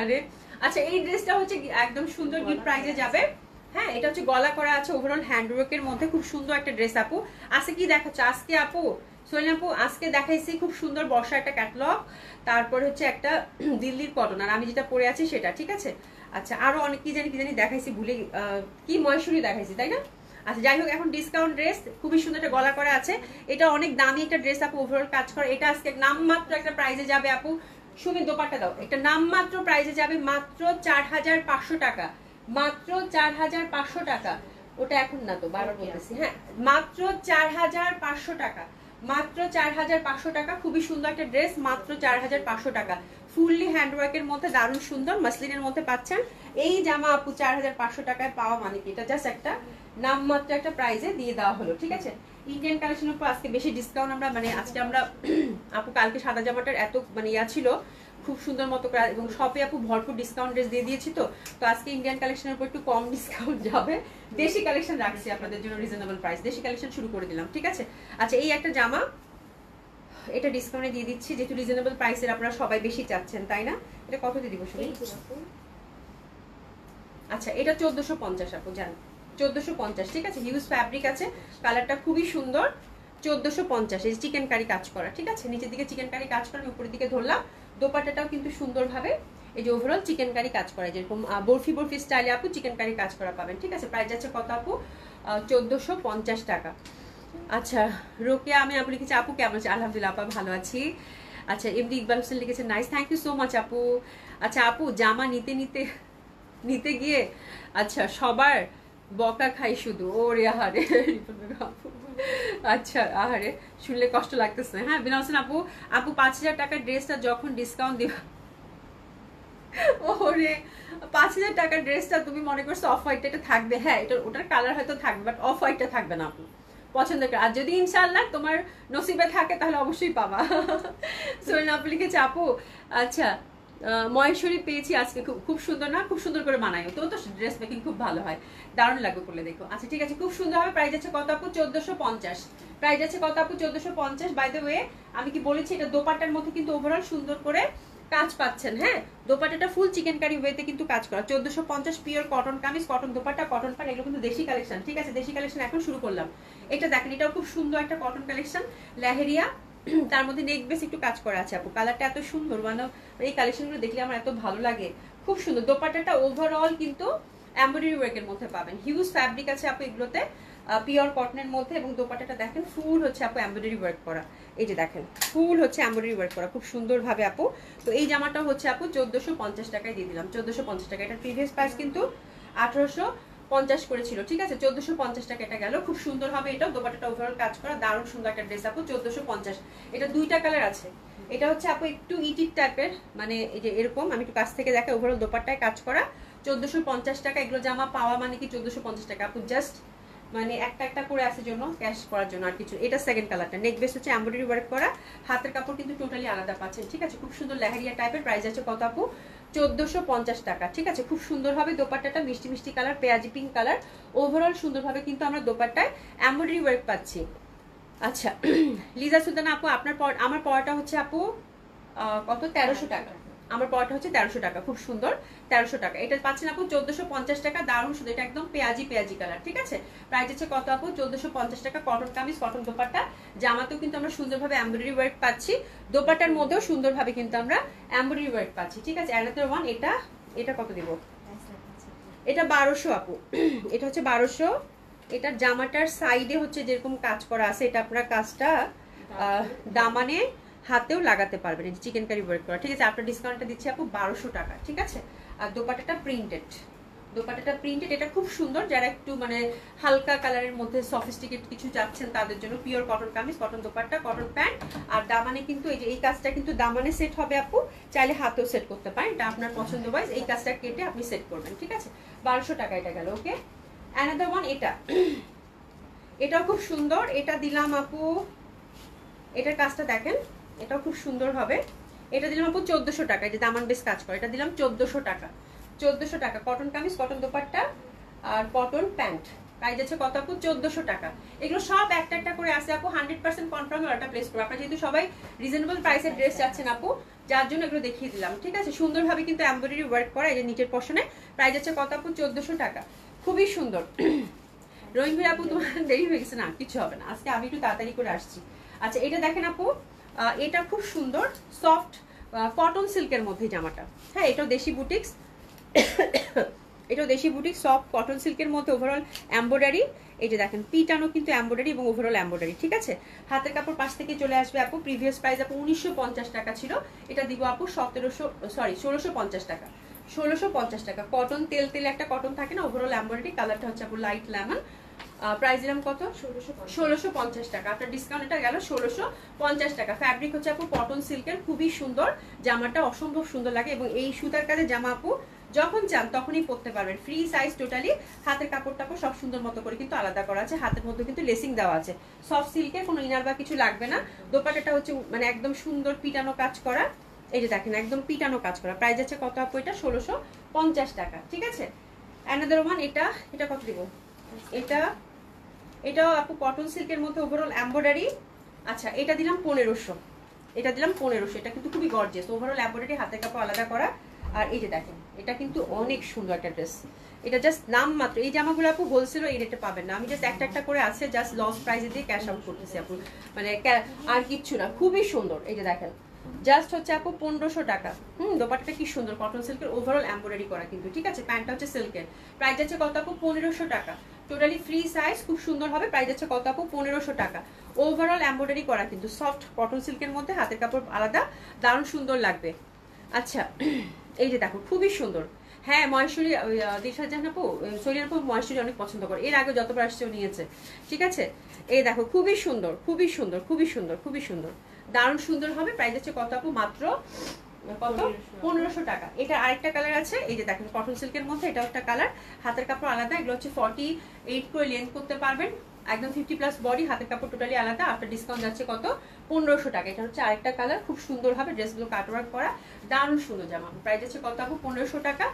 আরে আচ্ছা এই ড্রেসটা হচ্ছে একদম সুন্দর গিফট প্রাইজে যাবে। হ্যাঁ এটা হচ্ছে গলা করা আছে, ওভারঅল হ্যান্ডওয়ার্কের মধ্যে খুব সুন্দর একটা ড্রেস আপু। আজকে কি দেখাচ্ছ আজকে আপু? সোনিয়া আপু আজকে দেখাইছি খুব সুন্দর বর্ষা একটা ক্যাটালগ, তারপর হচ্ছে একটা দিল্লির কটন, আর আমি যেটা পরে আছি সেটা, ঠিক আছে? আচ্ছা আরো অনেক কি জানি দেখাইছি, ভুলে কি ময়সুরি দেখাইছি তাই না? আচ্ছা যাই হোক এখন ডিসকাউন্ট ড্রেস, খুবই সুন্দর একটা গলা করা আছে, এটা অনেক দামি একটা ড্রেস আপু, ওভারঅল কাজ করা। এটা আজকে নামমাত্র একটা প্রাইজে যাবে আপু, সুমি দোপাট্টা দাও, একটা নামমাত্র প্রাইজে যাবে মাত্র 4,500 টাকা, মাত্র 4,500 টাকা। ওটা এখন না তো, বারবার বলতেছি, হ্যাঁ মাত্র 4,500 টাকা, মাত্র 4,500 টাকা। খুবই সুন্দর একটা ড্রেস, মাত্র 4,500 টাকা, ফুললি হ্যান্ডওয়ার্কের মধ্যে দারুণ সুন্দর মাসলিনের মধ্যে পাচ্ছেন। এই জামা আপু 4,500 টাকায় পাওয়া মানে কি, এটা জাস্ট একটা নামমাত্র একটা প্রাইসে দিয়ে দেওয়া হলো, ঠিক আছে। ইন্ডিয়ান কালেকশনের উপর আজকে বেশি ডিসকাউন্ট আমরা মানে আজকে আমরা আপু কালকে সাদা জামাটার এত মানে ইয়া ছিল খুব সুন্দর মতো করে এবং শপে আপু ভরপুর ডিসকাউন্ট ড্রেস দিয়ে দিয়েছি, তো আজকে ইন্ডিয়ান কালেকশনের উপর একটু কম ডিসকাউন্ট যাবে। দেশি কালেকশন রাখছি আপনাদের জন্য রিজনেবল প্রাইস, দেশি কালেকশন শুরু করে দিলাম, ঠিক আছে। আচ্ছা এই একটা জামা, এটা ডিসকাউন্টে দিয়ে দিচ্ছি যেহেতু রিজনেবল প্রাইসের আপনারা সবাই বেশি চাচ্ছেন, তাই না? এটা কত দিয়ে দিব শুনি? আচ্ছা এটা 1450 আপু, জান 1450, ঠিক আছে। হিউজ ফ্যাব্রিক আছে, কালারটা খুবই সুন্দর। 1450, এই চিকেন কারি কাজ করা, ঠিক আছে। নিচের দিকে চিকেন কারি কাজ করা, উপরের দিকে ধরলাম। দোপাট্টাটাও কিন্তু সুন্দরভাবে এই যে ওভারঅল চিকেন কারি কাজ করা, যেরকম বরফি বরফি স্টাইলে আপু চিকেন কারি কাজ করা পাবেন, ঠিক আছে। প্রাইস যাচ্ছে কত আপু? 1450 টাকা। আচ্ছা রোকেয়া আমি আপু লিখেছি, আপু কেমন আছে? আলহামদুলিল্লাহ আপা ভালো আছি। আচ্ছা এমডি ইকবাল হোসেন লিখেছে nice, thank you so much আপু। আচ্ছা আপু জামা নিতে নিতে নিতে গিয়ে আচ্ছা সবার বকা খাই শুধু, ওরে আহারে। আচ্ছা আহারে শুনলে কষ্ট লাগতেছে। হ্যাঁ বিনা হোসেন আপু, আপু 5000 টাকার ড্রেসটা যখন ডিসকাউন্ট দিবা, ওরে 5000 টাকার ড্রেসটা তুমি মনে করছো অফ হোয়াইট এটা থাকবে? হ্যাঁ এটা ওটার কালার হয়তো থাকবে, বাট অফ হোয়াইটটা থাকবে না আপু, পছন্দ করে। আর যদি ইনশাআল্লাহ তোমার নসিবে থাকে তাহলে অবশ্যই পাবা। সোহেল আপু লিখেছে আপু আচ্ছা মহেশ্বরী পেয়েছি আজকে, খুব সুন্দর না? খুব সুন্দর করে মানায়, তো ড্রেস মেকিং খুব ভালো হয়, দারুণ লাগবে করলে দেখো। আচ্ছা ঠিক আছে, খুব সুন্দর হবে। প্রাইস আছে কত আপু? 1450। প্রাইস আছে কত আপু? 1450। বাই দ্য ওয়ে আমি কি বলেছি এটা দোপাট্টার মধ্যে কিন্তু ওভারঅল সুন্দর করে কাজ পাচ্ছেন। হ্যাঁ দোপাট্টাটা ফুল চিকেন কারি ওয়েতে কিন্তু কাজ করা। 1450 পিওর কটন কামিজ, কটন দোপাট্টা, কটন প্যান্ট, এগুলো কিন্তু দেশি কালেকশন, ঠিক আছে। দেশি কালেকশন এখন শুরু করলাম। এটা দেখেন, এটাও খুব সুন্দর একটা কটন কালেকশন, লেহেরিয়া, তার মধ্যে নেক বেস একটু কাজ করা আছে আপু। কালারটা এত সুন্দর, মানে এই কালেকশনগুলো দেখলে আমার এত ভালো লাগে, খুব সুন্দর। দোপাট্টাটা ওভারঅল কিন্তু এমব্রয়ডারি ওয়ার্কের মধ্যে পাবেন, হিউজ ফ্যাব্রিক আছে আপু এগুলোতে, পিওর কটনের মধ্যে। এবং দোপাট্টাটা দেখেন ফুল হচ্ছে আপু এমব্রয়ডারি ওয়ার্ক করা, এই যে দেখেন ফুল হচ্ছে এমব্রয়ডারি ওয়ার্ক করা খুব সুন্দরভাবে আপু। তো এই জামাটা হচ্ছে আপু 1450 টাকায় দিয়ে দিলাম, 1450 টাকা। এটার প্রিভিয়াস প্রাইস কিন্তু 1850 করেছিল, ঠিক আছে। 1450 টাকা এটা গেল, খুব সুন্দর হবে। এটা দোপাট্টাটা ওভারঅল কাজ করা, দারুণ সুন্দর একটা ড্রেস আপু। 1450। এটা দুইটা কালার আছে, এটা হচ্ছে আপু একটু ইটিক টাইপের, মানে এই যে এরকম, আমি একটু কাছ থেকে দেখাই। ওভারঅল দোপাট্টায় কাজ করা, 1450 টাকা। এগুলো জামা পাওয়া মানে কি 1450 টাকা আপু, জাস্ট মানে একটা একটা করে আছে জন্য ক্যাশ করার জন্য, আর কিছু। এটা সেকেন্ড কালারটা, নেক বেস হচ্ছে এমব্রয়ডারি ওয়ার্ক করা, হাতের কাপড় কিন্তু টোটালি আলাদা পাচ্ছেন, ঠিক আছে। খুব সুন্দর লেহেরিয়া টাইপের। প্রাইস আছে কত আপু? 1450 টাকা, ঠিক আছে। খুব সুন্দর হবে দোপাট্টাটা, মিষ্টি মিষ্টি কালার, পেঁয়াজি পিঙ্ক কালার। ওভারঅল সুন্দরভাবে কিন্তু আমরা দোপাট্টায় এমব্রয়ডারি ওয়ার্ক পাচ্ছি। আচ্ছা লিজা সুলতানা আপু আপনার আমার পড়াটা হচ্ছে আপু কত? 1300 টাকা। আমার পড়াটা হচ্ছে 1300 টাকা, খুব সুন্দর 1300 টাকা। এটা পাচ্ছেন আপু 1450 টাকা, দারুণ সুন্দর। এটা একদম পেঁয়াজি পেঁয়াজি কালার, ঠিক আছে। প্রাইস হচ্ছে কত আপু? 1450 টাকা। কটন কামিজ, কটন দোপাট্টা, জামাতেও কিন্তু আমরা সুন্দরভাবে এমব্রয়ডারি ওয়ার্ক পাচ্ছি, দোপাট্টার মধ্যেও সুন্দরভাবে কিন্তু আমরা এমব্রয়ডারি ওয়ার্ক পাচ্ছি, ঠিক আছে। অ্যানাদার ওয়ান, এটা এটা কত দিব? এটা 1200 আপু। এটা হচ্ছে 1200। এটা জামাটার সাইডে হচ্ছে যেরকম কাজ করা আছে, এটা আপনার কাজটা দামানে হাতেও লাগাতে পারবেন, এই চিকেন কারি ওয়ার্ক করা, ঠিক আছে। আপনার ডিসকাউন্টটা দিচ্ছি আপু 1200 টাকা, ঠিক আছে। আর দোপাট্টাটা প্রিন্টেড, দোপাট্টাটা প্রিন্টেড। এটা খুব সুন্দর, যারা একটু মানে হালকা কালারের মধ্যে সফিস্টিকেট কিছু চাচ্ছেন তাদের জন্য। পিওর কটন কামিজ, কটন দোপাট্টা, কটন প্যান্ট। আর দামানে কিন্তু এই যে এই কাজটা কিন্তু দামানে সেট হবে আপু, চাইলে হাতেও সেট করতে পারেন, এটা আপনার পছন্দ ওয়াইজ এই কাজটা কেটে আপনি সেট করবেন, ঠিক আছে। 1200 টাকা এটা গেল, ওকে। অ্যানাদার ওয়ান, এটা এটাও খুব সুন্দর। এটা দিলাম আপু, এটার কাজটা দেখেন, এটাও খুব সুন্দর হবে। এটা দিলাম আপু 1400 টাকা, যে দামান বেশ কাজ করে, এটা দিলাম 1400 টাকা। 1400 টাকা, কটন কামিজ, কটন দোপাট্টা আর কটন প্যান্ট। প্রাইস আছে কত আপু? 1400 টাকা। এগুলো সব একটা একটা করে আছে আপু, 100% কনফার্ম অর্ডার প্লেস করবো। আপনারা যেহেতু সবাই রিজনেবল প্রাইসের ড্রেস চাচ্ছেন আপু, যার জন্য এগুলো দেখিয়ে দিলাম, ঠিক আছে। সুন্দরভাবে কিন্তু এমব্রয়ডারি ওয়ার্ক করা, এই যে নিচের পশনে। প্রাইস আছে কত আপু? 1400 টাকা, খুবই সুন্দর। রোহিন ভাই আপু তোমার দেরি হয়ে গেছে? না কিছু হবে না, আজকে আমি একটু তাড়াতাড়ি করে আসছি। আচ্ছা এটা দেখেন আপু, এটা খুব সুন্দর সফট কটন সিল্কের মধ্যে জামাটা। হ্যাঁ এটাও দেশি বুটিক্স, এটাও দেশি বুটিক, সফট কটন সিল্কের মধ্যে ওভারঅল এমব্রয়ডারি। এই যে দেখেন পিটানো কিন্তু এমব্রয়ডারি এবং ওভারঅল এমব্রয়ডারি, ঠিক আছে। হাতের কাপড় পাশ থেকে চলে আসবে আপু। প্রিভিয়াস প্রাইস আপু 1950 টাকা ছিল, এটা দিব আপু 1650 টাকা। 1650 টাকা। কটন তেল তেল একটা কটন থাকে না, ওভারঅল এমব্রয়ডারি, কালারটা হচ্ছে আপু লাইট লেমন। প্রাইস দিলাম কত? 1650 টাকা। আপনার ডিসকাউন্ট এটা গেল 1650 টাকা। ফ্যাব্রিক হচ্ছে আপু কটন সিল্কের, খুবই সুন্দর জামাটা, অসম্ভব সুন্দর লাগে। এবং এই সুতার কাজে জামা আপু যখন চান তখনই পরতে পারবেন, ফ্রি সাইজ টোটালি। হাতের কাপড় টাপড় সব সুন্দর মতো করে কিন্তু আলাদা করা আছে, হাতের মধ্যে কিন্তু লেসিং দেওয়া আছে, সফট সিল্কের, কোনো ইনার বা কিছু লাগবে না। দোপাট্টাটা হচ্ছে মানে একদম সুন্দর পিটানো কাজ করা, এই যে দেখেন একদম পিটানো কাজ করা। প্রাইস আছে কত আপু এটা? 1650 টাকা, ঠিক আছে। অ্যানাদার ওয়ান, এটা কত দিব? এটাও আপু কটন সিল্কের মধ্যে ওভারঅল এমব্রয়ডারি। আচ্ছা এটা দিলাম 1500, এটা কিন্তু খুবই গর্জিয়াস, ওভারঅল এমব্রয়ডারি, হাতের কাপড় আলাদা করা। আর এই যে দেখেন এটা কিন্তু অনেক সুন্দর একটা ড্রেস, এটা জাস্ট নাম মাত্র। এই জামাগুলো আপু হোলসেল এই রেটে পাবেন না, আমি জাস্ট একটা করে আছে জাস্ট লস প্রাইসে দিয়ে ক্যাশ আউট করতেছি আপু, মানে আর কিচ্ছু না। খুবই সুন্দর, এই যে দেখেন জাস্ট হচ্ছে আপু 1500 টাকা। দোপাট্টাটা কি সুন্দর, কটন সিল্কের ওভারঅল এমব্রয়ডারি করা কিন্তু, ঠিক আছে। প্যান্টটা হচ্ছে সিল্কের, প্রাইস আছে কত আপু? 1500 টাকা, টোটালি ফ্রি সাইজ, খুব সুন্দর হবে। প্রাইস আছে কত আপু? 1500 টাকা। ওভারঅল এমব্রয়ডারি করা কিন্তু, সফট কটন সিল্কের মধ্যে, হাতের কাপড় আলাদা, দারুণ সুন্দর লাগবে। আচ্ছা এই যে দেখো খুবই সুন্দর। হ্যাঁ মহেশ্বরী, দিশা জাহান আপু, সরিয়ার আপু মহেশ্বরী অনেক পছন্দ করে, এর আগে যতবার আসছে নিয়েছে, ঠিক আছে। এই দেখো খুবই সুন্দর, খুবই সুন্দর, খুবই সুন্দর, খুবই সুন্দর, দারুণ সুন্দর হবে। প্রাইস হচ্ছে কত আপু? মাত্র কত? 1500 টাকা। এটা আরেকটা কালার আছে, এই যে দেখেন কটন সিল্কের মধ্যে, এটা একটা কালার, হাতের কাপড় আলাদা। এগুলো হচ্ছে 48 করে লেন্থ করতে পারবেন, একদম 50+ বডি, হাতের কাপড় টোটালি আলাদা। আফটার ডিসকাউন্ট যাচ্ছে কত? 1500 টাকা। এটা হচ্ছে আরেকটা কালার, খুব সুন্দর হবে, ড্রেসগুলো কাটওয়ার্ক করা, দারুণ সুন্দর জামা। প্রাইস হচ্ছে কত আপু? 1500 টাকা।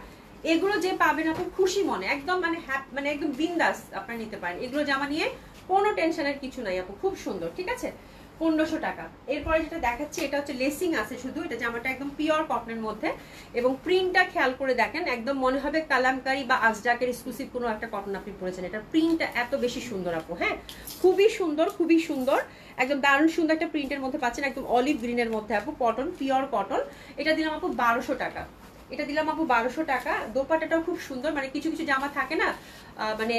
এগুলো যে পাবেন আপু খুশি মনে, একদম মানে একদম বিন্দাস আপনারা নিতে পারেন, এগুলো জামা নিয়ে কোনো টেনশনের কিছু নাই আপু, খুব সুন্দর, ঠিক আছে। 1500 টাকা। এরপরে যেটা দেখাচ্ছি এটা হচ্ছে লেসিং আছে শুধু, এটা জামাটা একদম পিওর কটনের মধ্যে, এবং প্রিন্টটা খেয়াল করে দেখেন একদম মনে হবে কালামকারী বা আজরাকের এক্সক্লুসিভ কোনো একটা কটন আপনি পরেছেন। এটা প্রিন্টটা এত বেশি সুন্দর আপু, হ্যাঁ খুবই সুন্দর, খুবই সুন্দর, একদম দারুণ সুন্দর একটা প্রিন্টের মধ্যে পাচ্ছেন, একদম অলিভ গ্রিনের মধ্যে আপু, কটন, পিওর কটন। এটা দিলাম আপু 1200 টাকা, এটা দিলাম আপু 1200 টাকা। দোপাট্টাটাও খুব সুন্দর, মানে কিছু কিছু জামা থাকে না মানে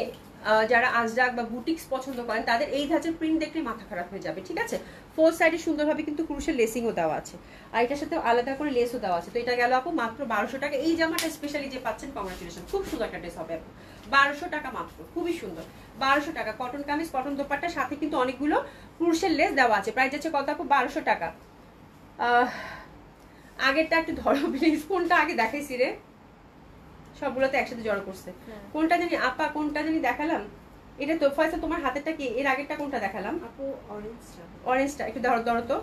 যারা আজরাক বা বুটিক্স পছন্দ করেন তাদের এই ধাঁচের প্রিন্ট দেখলে মাথা খারাপ হয়ে যাবে, ঠিক আছে। ফোর সাইডে সুন্দরভাবে কিন্তু ক্রুশের লেসিংও দেওয়া আছে, আর এটার সাথে আলাদা করে লেসও দেওয়া আছে। তো এটা গেল আপু মাত্র 1200 টাকা। এই জামাটা স্পেশালি যে পাচ্ছেন কংগ্রাচুলেশন, খুব সুন্দর একটা ড্রেস হবে আপু, 1200 টাকা মাত্র, খুবই সুন্দর। 1200 টাকা, কটন কামিজ, কটন দোপাট্টার সাথে কিন্তু অনেকগুলো ক্রুশের লেস দেওয়া আছে। প্রাইস আছে কত আপু? 1200 টাকা। আগেরটা একটু ধরো প্লিজ, কোনটা আগে দেখাইছি রে? সবগুলোতে একসাথে জড়ো করছে। কোনটা জানি আপা, কোনটা জানি দেখালাম? এটা তো ফয়সা তোমার হাতেরটা কি? এর আগেরটা কোনটা দেখালাম আপু? অরেঞ্জটা। অরেঞ্জটা একটু ধরো তো,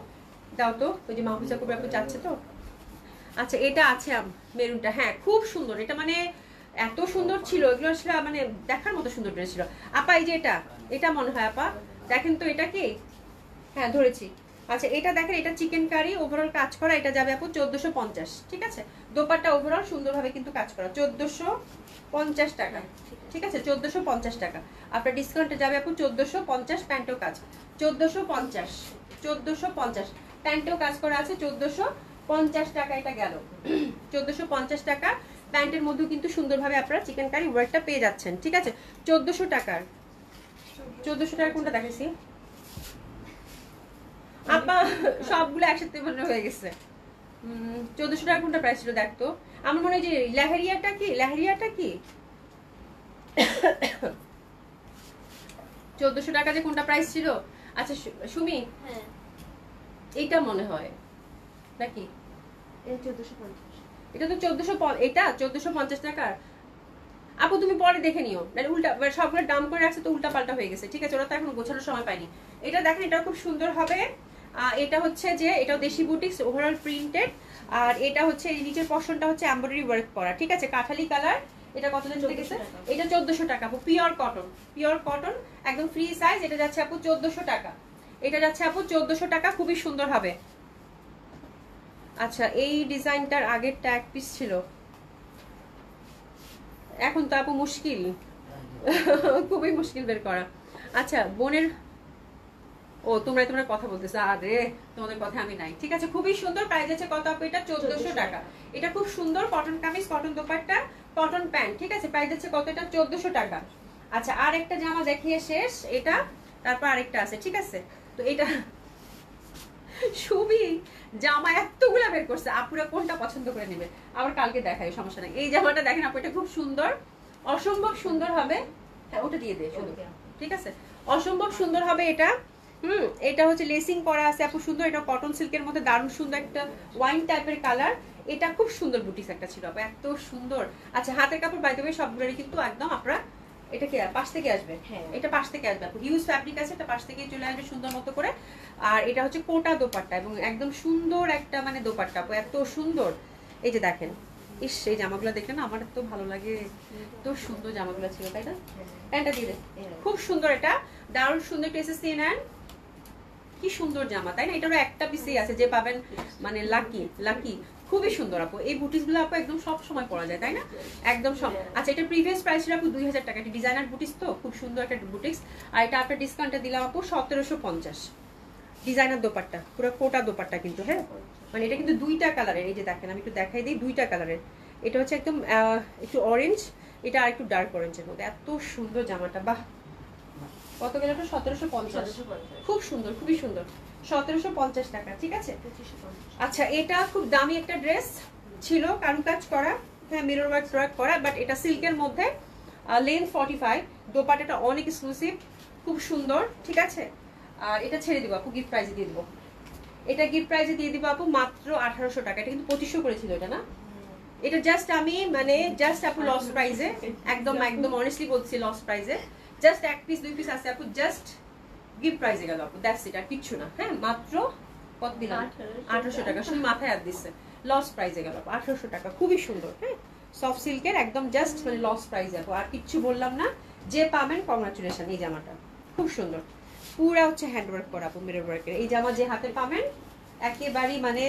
দাও তো, ওই যে মাহফুজা কবির আপু চাচ্ছে তো। আচ্ছা এটা আছে মেরুনটা, হ্যাঁ খুব সুন্দর, এটা মানে এত সুন্দর ছিল, এগুলো আসলে মানে দেখার মতো সুন্দর ড্রেস ছিল আপা। এই যে এটা মনে হয় আপা, দেখেন তো এটা কি? হ্যাঁ ধরেছি। আচ্ছা এটা দেখেন, এটা চিকেন কারি ওভারঅল কাজ করা, এটা যাবে আপু 1450, ঠিক আছে। দোপাট্টা ওভারঅল সুন্দরভাবে কিন্তু কাজ করা, 1450 টাকা, ঠিক আছে। 1450 টাকা। আপনার ডিসকাউন্টে যাবে আপু 1450, প্যান্টেও কাজ 1450, প্যান্টেও কাজ করা আছে 1450 টাকা। এটা গেল 1450 টাকা। প্যান্টের মধ্যেও কিন্তু সুন্দরভাবে আপনারা চিকেন কারি ওয়ার্কটা পেয়ে যাচ্ছেন, ঠিক আছে। 1400 টাকার, 1400 টাকার কোনটা দেখাইছি আপা? সবগুলো একসাথে মনে হয়ে গেছে। 1400 টাকা কোনটা প্রাইস ছিল দেখতো? আমার মনে হয় যে লেহেরিয়াটা কি 1400 টাকা যে কোনটা প্রাইস ছিল? আচ্ছা সুমি, হ্যাঁ এইটা মনে হয় নাকি? এটা 1450। এটা তো 1400, এটা 1450 টাকার। আপু তুমি পরে দেখে নিও, মানে উল্টা সবগুলো দাম করে রাখছে তো উল্টা পাল্টা হয়ে গেছে, ঠিক আছে। ওরা তো এখন গোছানোর সময় পাইনি। এটা দেখেন, এটা খুব সুন্দর হবে। এটা হচ্ছে যে এটাও দেশি বুটিক্স, ওভারঅল প্রিন্টেড। আর এটা হচ্ছে এই নিচের পশনটা হচ্ছে এমব্রয়ডারি ওয়ার্ক করা, ঠিক আছে, কাঠালি কালার। এটা কত দাম গেছে? এটা 1400 টাকা আপু, পিওর কটন, একদম ফ্রি সাইজ। এটা যাচ্ছে আপু 1400 টাকা, এটা যাচ্ছে আপু 1400 টাকা, খুবই সুন্দর হবে। আচ্ছা এই ডিজাইনটার আগের ট্যাগ পিস ছিল, এখন তো আপু মুশকিল, খুবই মুশকিল বের করা। আচ্ছা বোনের, ও তোমরা কথা বলতেছো, আরে তোমাদের কথা আমি নাই, ঠিক আছে। খুবই সুন্দর, প্রাইস আছে কত আপু? এটা 1400 টাকা। এটা খুব সুন্দর কটন কামিজ, কটন দোপাট্টা, কটন প্যান্ট, ঠিক আছে। প্রাইস আছে কত? এটা 1400 টাকা। আচ্ছা আর একটা জামা দেখিয়ে শেষ, এটা তারপর আরেকটা আছে, ঠিক আছে। তো এটা সুবি জামা এতগুলা বের করছে, আপুরা কোনটা পছন্দ করে নেবে আবার কালকে দেখাই, সমস্যা নাই। এই জামাটা দেখেন আপু, এটা খুব সুন্দর, অসম্ভব সুন্দর হবে। হ্যাঁ ওটা দিয়ে দে শুধু, ঠিক আছে, অসম্ভব সুন্দর হবে এটা। এটা হচ্ছে লেসিং করা আছে আপু, সুন্দর। এটা কটন সিল্কের মধ্যে দারুণ সুন্দর একটা ওয়াইন টাইপের কালার। এটা খুব সুন্দর বুটিক্স একটা ছিল আপু, এত সুন্দর। আচ্ছা হাতের কাপড় বাই দ্য ওয়ে সবগুলোরই কিন্তু একদম আপনারা, এটা কি পাশ থেকে আসবে? হ্যাঁ। এটা পাশ থেকে আসবে আপু, হিউজ ফ্যাব্রিক আছে, এটা পাশ থেকে চলে আসবে সুন্দর মতো করে। আর এটা হচ্ছে কোটা দোপাট্টা এবং একদম সুন্দর একটা মানে দোপাট্টা আপু, এত সুন্দর। এই যে দেখেন, ইস এই জামাগুলো দেখলে না আমার এত ভালো লাগে, এত সুন্দর জামাগুলো ছিল, তাই না? প্যান্টটা দিয়ে দে, খুব সুন্দর, এটা দারুণ সুন্দর টেসেস দিয়ে নেন, কি সুন্দর জামা, তাই না? এটারও একটা পিসই আছে, যে পাবেন মানে লাকি লাকি। খুবই সুন্দর আপু, এই বুটিক্সগুলো আপু একদম সব সময় পরা যায়, তাই না? একদম সব। আচ্ছা এটা প্রিভিয়াস প্রাইস ছিল আপু 2000 টাকা, এটা ডিজাইনার বুটিক্স তো, খুব সুন্দর একটা বুটিক্স। আর এটা আপনার ডিসকাউন্টে দিলাম আপু 1750। ডিজাইনার দোপাট্টা, পুরো কোটা দোপাট্টা কিন্তু, হ্যাঁ মানে এটা কিন্তু দুইটা কালারের। এই যে দেখেন আমি একটু দেখাই দিই, দুইটা কালারের। এটা হচ্ছে একদম একটু অরেঞ্জ, এটা আর একটু ডার্ক অরেঞ্জের মধ্যে, এত সুন্দর জামাটা। বাহ, কত গেল? 1750। খুব সুন্দর, খুবই সুন্দর, 1750 টাকা, ঠিক আছে। আচ্ছা এটা খুব দামি একটা ড্রেস ছিল, কারুকাজ করা, হ্যাঁ মিরর ওয়ার্ক করা, বাট এটা সিল্কের মধ্যে, লেন্থ 45, দোপাট্টাটা অনেক এক্সক্লুসিভ, খুব সুন্দর, ঠিক আছে। আর এটা ছেড়ে দিব আপু, গিফট প্রাইজে দিয়ে দিব, এটা গিফট প্রাইজে দিয়ে দিব আপু মাত্র 1800 টাকা। এটা কিন্তু 2500 করেছিল এটা না, এটা জাস্ট আমি মানে জাস্ট আপু লস প্রাইজে, একদম একদম অনেস্টলি বলছি লস প্রাইজে, জাস্ট এক পিস দুই পিস আছে আপু, জাস্ট গিফট প্রাইজে গেল আপু, দ্যাটস ইট, আর কিচ্ছু না। হ্যাঁ মাত্র কত দিলাম? 1800 টাকা, শুধু মাথায় হাত দিচ্ছে, লস প্রাইজে গেল আপু 1800 টাকা, খুবই সুন্দর। হ্যাঁ সফট সিল্কের একদম জাস্ট মানে লস প্রাইজে আপু, আর কিচ্ছু বললাম না। যে পাবেন কংগ্রাচুলেশন, এই জামাটা খুব সুন্দর, পুরা হচ্ছে হ্যান্ডওয়ার্ক করা আপু, মিরর ওয়ার্কের। এই জামা যে হাতে পাবেন একেবারেই মানে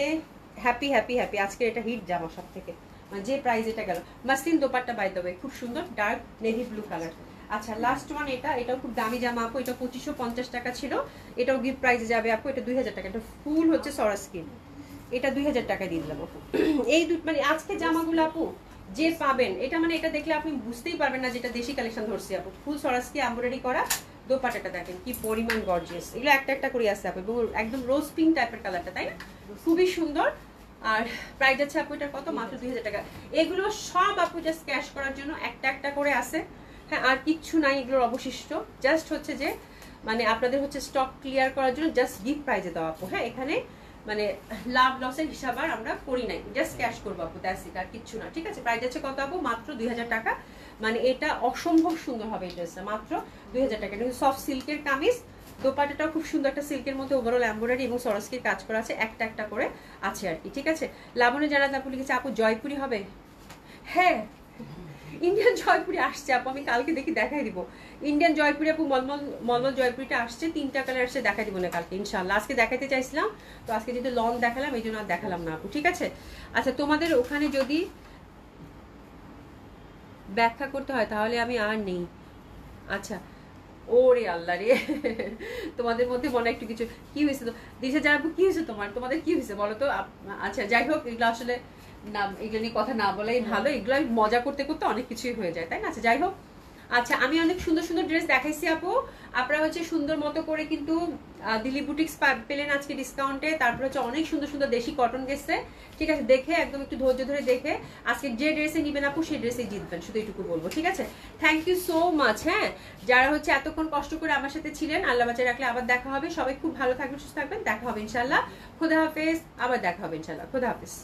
হ্যাপি হ্যাপি হ্যাপি। আজকে এটা হিট জামা সব থেকে, মানে যে প্রাইস এটা গেল। Muslin dupatta by the way খুব সুন্দর, ডার্ক নেভি ব্লু কালার। আচ্ছা লাস্ট ওয়ান, এটাও খুব দামি জামা আপু, এটা 2550 টাকা ছিল, এটাও গিফট প্রাইসে যাবে আপু, এটা 2000 টাকা। এটা ফুল হচ্ছে সরা স্কিন, এটা 2000 টাকা দিয়ে দিলাম আপু। এই মানে আজকে জামাগুলো আপু যে পাবেন, এটা মানে এটা দেখলে আপনি বুঝতেই পারবেন না যেটা দেশি কালেকশন ধরছি আপু। ফুল সরা স্কিন এমব্রয়ডারি করা, দোপাট্টাটা দেখেন কি পরিমাণ গর্জিয়াস, এগুলো একটা একটা করে আসছে আপু, এবং একদম রোজ পিঙ্ক টাইপের কালারটা, তাই না? খুবই সুন্দর। আর প্রাইস আছে আপু এটার কত? মাত্র 2000 টাকা। এগুলো সব আপু জাস্ট ক্যাশ করার জন্য একটা একটা করে আছে, হ্যাঁ আর কিচ্ছু নাই এগুলোর অবশিষ্ট, জাস্ট হচ্ছে যে মানে আপনাদের হচ্ছে স্টক ক্লিয়ার করার জন্য জাস্ট গিফট প্রাইজে দেওয়া আপু। হ্যাঁ এখানে মানে লাভ লসের হিসাব আর আমরা করি নাই, জাস্ট ক্যাশ করবো আপু, দ্যাটস ইট, আর কিচ্ছু না, ঠিক আছে। প্রাইস আছে কত আপু? মাত্র 2000 টাকা। মানে এটা অসম্ভব সুন্দর হবে এই ড্রেসটা, মাত্র 2000 টাকা। এটা সফট সিল্কের কামিজ, দোপাট্টাটা খুব সুন্দর একটা সিল্কের মধ্যে ওভারঅল এমব্রয়ডারি এবং সরস্কির কাজ করা আছে, একটা একটা করে আছে আর কি, ঠিক আছে। লাবণী জানাত আপু লিখেছে আপু জয়পুরি হবে। হ্যাঁ ইন্ডিয়ান জয়পুরি আসছে আপু, আমি কালকে দেখি দেখাই দিব। ইন্ডিয়ান জয়পুরি আপু, মলমল জয়পুরিটা আসছে, 3টা কালার আসছে, দেখাই দিব না কালকে ইনশাল্লাহ। আজকে দেখাতে চাইছিলাম তো, আজকে যেহেতু লং দেখালাম এই জন্য আর দেখালাম না আপু, ঠিক আছে। আচ্ছা তোমাদের ওখানে যদি ব্যাখ্যা করতে হয় তাহলে আমি আর নেই। আচ্ছা ওরে আল্লাহ রে, তোমাদের মধ্যে মনে একটু কিছু কি হয়েছে তো দিশা জানাবো, কি হয়েছে তোমাদের কি হয়েছে বলো তো। আচ্ছা যাই হোক, এগুলো আসলে না, এগুলো নিয়ে কথা না বলাই ভালো, এগুলো মজা করতে করতে অনেক কিছুই হয়ে যায়, তাই না? আচ্ছা যাই হোক, আচ্ছা আমি অনেক সুন্দর সুন্দর ড্রেস দেখাইছি আপু, আপনারা হচ্ছে সুন্দর মতো করে কিন্তু দিল্লি বুটিক্স পেলেন আজকে ডিসকাউন্টে। তারপর হচ্ছে অনেক সুন্দর সুন্দর দেশি কটন গেছে, ঠিক আছে। দেখে একদম একটু ধৈর্য ধরে দেখে আজকে যে ড্রেসে নিবেন আপু সেই ড্রেসে জিতবেন, শুধু এইটুকু বলবো, ঠিক আছে। Thank you so much. হ্যাঁ যারা হচ্ছে এতক্ষণ কষ্ট করে আমার সাথে ছিলেন, আল্লাহ বাঁচায় রাখলে আবার দেখা হবে। সবাই খুব ভালো থাকবেন, সুস্থ থাকবেন, দেখা হবে ইনশাল্লাহ। খোদা হাফেজ, আবার দেখা হবে ইনশাল্লাহ, খোদা হাফেজ।